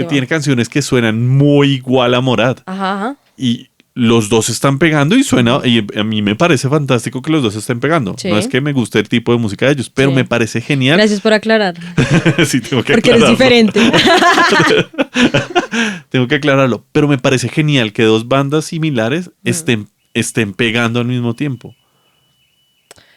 Tiene canciones que suenan muy igual a Morat. Ajá. Y los dos están pegando y suena, y a mí me parece fantástico que los dos estén pegando. Sí. No es que me guste el tipo de música de ellos, pero me parece genial. Gracias por aclarar. Sí, tengo que porque eres diferente. Tengo que aclararlo. Pero me parece genial que dos bandas similares estén pegando al mismo tiempo.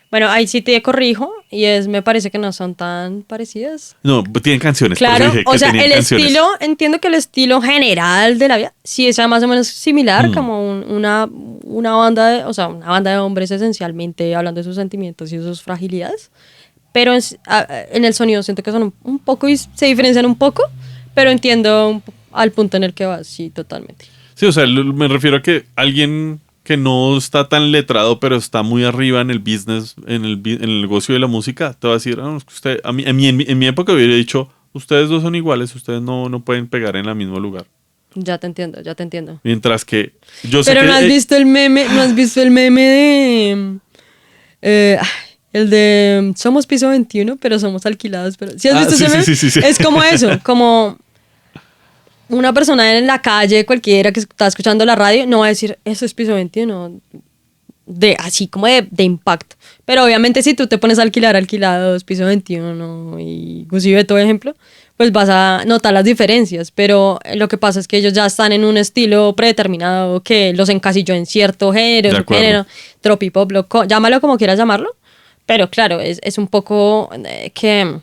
Bueno, ahí sí te corrijo y me parece que no son tan parecidas. No, tienen canciones. Claro, o sea, el estilo, entiendo que el estilo general de la vida sí es más o menos similar, como una banda, una banda de hombres esencialmente hablando de sus sentimientos y sus fragilidades. Pero en el sonido siento que son un poco y se diferencian un poco, pero entiendo al punto en el que vas, sí, totalmente. Sí, o sea, me refiero a que alguien que no está tan letrado, pero está muy arriba en el business, en el negocio de la música, te va a decir, usted, en mi época hubiera dicho, ustedes dos son iguales, ustedes no pueden pegar en el mismo lugar. Ya te entiendo. Mientras que yo sé pero que... ¿no has visto el meme de... el de somos piso 21, pero somos alquilados. Pero, ¿sí has visto ese meme? Sí. Es como eso, como... Una persona en la calle, cualquiera que está escuchando la radio, no va a decir, eso es piso 21, así como de impacto. Pero obviamente si tú te pones a alquilar alquilados, piso 21, y inclusive todo ejemplo, pues vas a notar las diferencias. Pero lo que pasa es que ellos ya están en un estilo predeterminado que los encasilló en cierto género, subgénero, tropipop, llámalo como quieras llamarlo. Pero claro, es un poco que...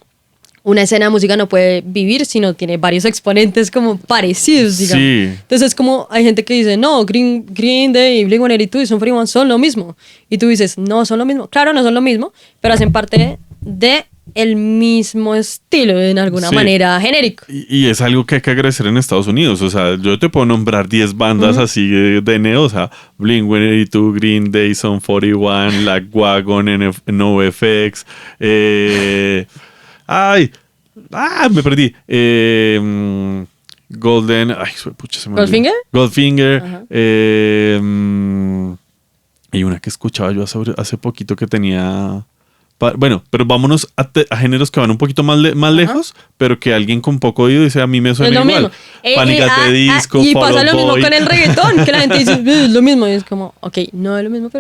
Una escena de música no puede vivir si no tiene varios exponentes como parecidos, digamos. Sí. Entonces es como, hay gente que dice, no, Green Day y Blink-182 y Sum 41 son lo mismo. Y tú dices, no, son lo mismo. Claro, no son lo mismo, pero hacen parte de el mismo estilo, en alguna manera genérico. Y es algo que hay que agradecer en Estados Unidos. O sea, yo te puedo nombrar 10 bandas así de neo, o sea, Blink-182, Green Day, Sum 41, Lagwagon, NoFX, me perdí. Golden. Se me ¿Goldfinger? Goldfinger. Y una que escuchaba yo hace poquito que tenía Bueno, pero vámonos a géneros que van un poquito más lejos, pero que alguien con poco oído dice, a mí me suena igual. Pánicate Disco, y Fall pasa Out lo mismo Boy. con el reggaetón, que la gente dice, es lo mismo. Y es como, ok, no es lo mismo,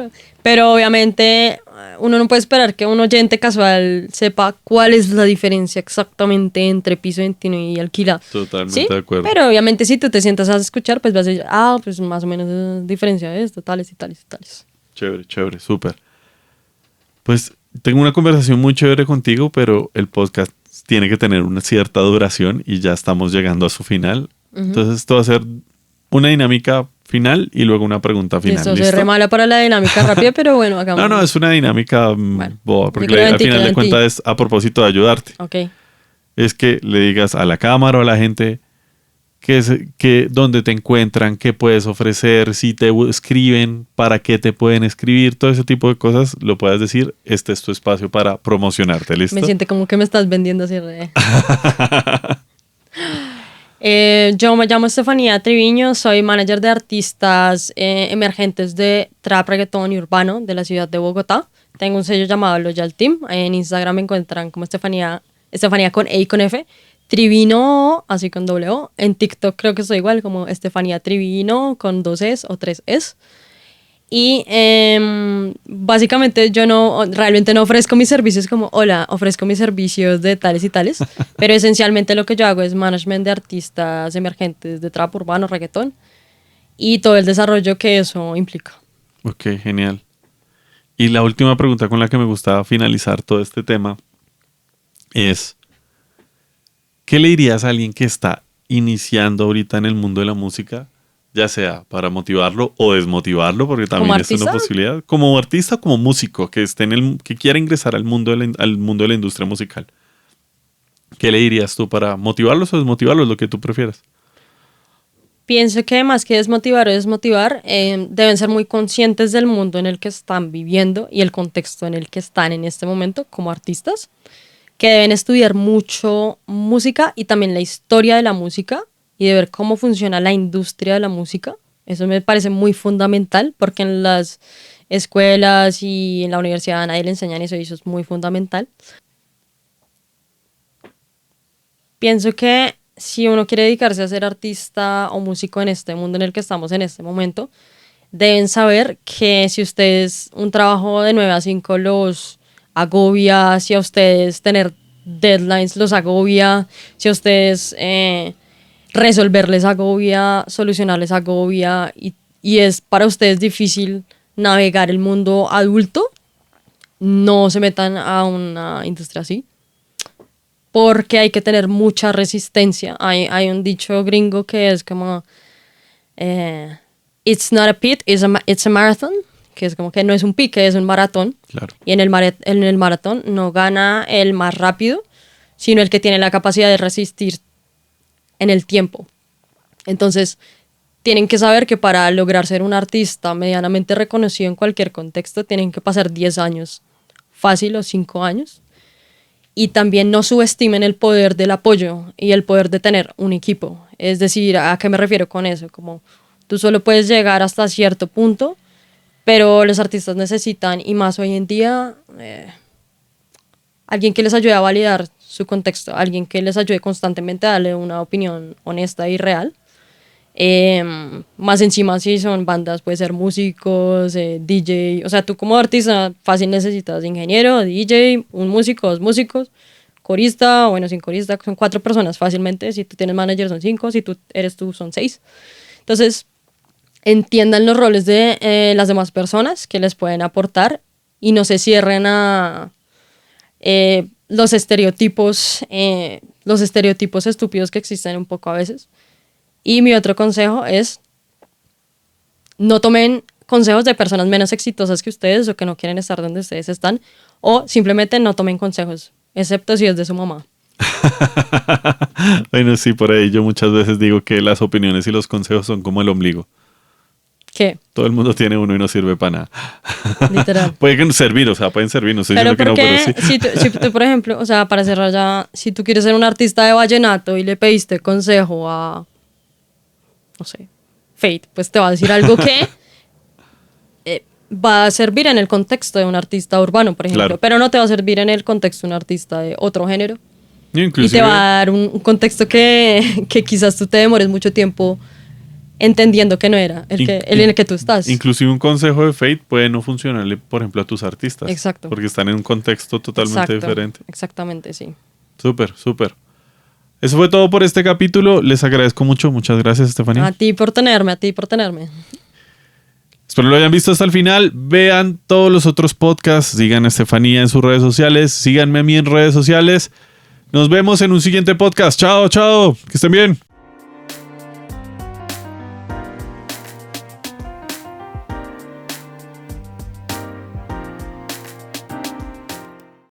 pero obviamente uno no puede esperar que un oyente casual sepa cuál es la diferencia exactamente entre piso 21 y alquilado. Totalmente ¿Sí? de acuerdo. Pero obviamente si tú te sientas a escuchar, pues vas a decir, pues más o menos diferencia de esto, tales y tales y tales. Chévere, súper. Pues tengo una conversación muy chévere contigo, pero el podcast tiene que tener una cierta duración y ya estamos llegando a su final. Entonces esto va a ser una dinámica final y luego una pregunta final. Listo, ¿Listo? soy re mala para la dinámica rápida, pero bueno, hagamos. No, es una dinámica Bueno, boba, yo porque creo en al ti, final creo de en ti. cuentas es a propósito de ayudarte. Ok. Es que le digas a la cámara o a la gente dónde te encuentran, qué puedes ofrecer, si te escriben, para qué te pueden escribir, todo ese tipo de cosas, lo puedes decir. Este es tu espacio para promocionarte, ¿listo? Me siento como que me estás vendiendo así. Yo me llamo Estefanía Triviño, soy manager de artistas emergentes de trap, reggaetón y urbano de la ciudad de Bogotá. Tengo un sello llamado Loyal Team. En Instagram me encuentran como Estefanía con E y con F. Trivino, así con doble O. En TikTok creo que soy igual, como Estefanía Trivino con 2 Es o 3 Es. Y básicamente yo realmente no ofrezco mis servicios como, hola, ofrezco mis servicios de tales y tales, pero esencialmente lo que yo hago es management de artistas emergentes de trap urbano, reggaetón y todo el desarrollo que eso implica. Ok, genial. Y la última pregunta con la que me gusta finalizar todo este tema es, ¿qué le dirías a alguien que está iniciando ahorita en el mundo de la música? Ya sea para motivarlo o desmotivarlo, porque también es una posibilidad. Como artista, como músico, que que quiera ingresar al mundo de la industria musical. ¿Qué le dirías tú para motivarlos o desmotivarlos, lo que tú prefieras? Pienso que más que desmotivar o desmotivar, deben ser muy conscientes del mundo en el que están viviendo y el contexto en el que están en este momento como artistas, que deben estudiar mucho música y también la historia de la música y de ver cómo funciona la industria de la música. Eso me parece muy fundamental porque en las escuelas y en la universidad a nadie le enseñan eso y eso es muy fundamental. Pienso que si uno quiere dedicarse a ser artista o músico en este mundo en el que estamos en este momento, deben saber que si ustedes un trabajo de 9 a 5 los agobia, si a ustedes tener deadlines los agobia, si a ustedes resolverles agobia, solucionarles agobia y es para ustedes difícil navegar el mundo adulto, no se metan a una industria así. Porque hay que tener mucha resistencia. Hay un dicho gringo que es como it's not a pit, it's a marathon, que es como que no es un pique, es un maratón. Claro. Y en el maratón no gana el más rápido, sino el que tiene la capacidad de resistir en el tiempo. Entonces, tienen que saber que para lograr ser un artista medianamente reconocido en cualquier contexto, tienen que pasar 10 años fácil o 5 años. Y también no subestimen el poder del apoyo y el poder de tener un equipo. Es decir, ¿a qué me refiero con eso? Como tú solo puedes llegar hasta cierto punto, pero los artistas necesitan, y más hoy en día, alguien que les ayude a validar su contexto, alguien que les ayude constantemente a darle una opinión honesta y real. Más encima si son bandas, puede ser músicos, DJ, o sea, tú como artista fácil necesitas ingeniero, DJ, un músico, 2 músicos, corista, bueno, sin corista, son 4 personas fácilmente, si tú tienes manager son 5, si tú eres tú son 6. Entonces, entiendan los roles de las demás personas que les pueden aportar y no se cierren a los estereotipos estúpidos que existen un poco a veces. Y mi otro consejo es no tomen consejos de personas menos exitosas que ustedes o que no quieren estar donde ustedes están, o simplemente no tomen consejos, excepto si es de su mamá. Bueno, sí, por ahí yo muchas veces digo que las opiniones y los consejos son como el ombligo. ¿Qué? Todo el mundo tiene uno y no sirve para nada. Literal. Pueden servir, o sea, pueden servir, no estoy Pero diciendo que no, pero sí. si tú, por ejemplo, o sea, para cerrar ya, si tú quieres ser un artista de vallenato y le pediste consejo a, no sé, Fate, pues te va a decir algo que va a servir en el contexto de un artista urbano, por ejemplo, Claro. pero no te va a servir en el contexto de un artista de otro género. Y Inclusive, te va a dar un contexto que quizás tú te demores mucho tiempo entendiendo que no era en el que tú estás. inclusive un consejo de Fate puede no funcionarle, por ejemplo, a tus artistas. Exacto. Porque están en un contexto totalmente diferente. Exactamente, sí. Súper, súper. Eso fue todo por este capítulo. Les agradezco mucho. Muchas gracias, Estefanía. A ti por tenerme. Espero lo hayan visto hasta el final. Vean todos los otros podcasts. Sigan a Estefanía en sus redes sociales. Síganme a mí en redes sociales. Nos vemos en un siguiente podcast. Chao, chao. Que estén bien.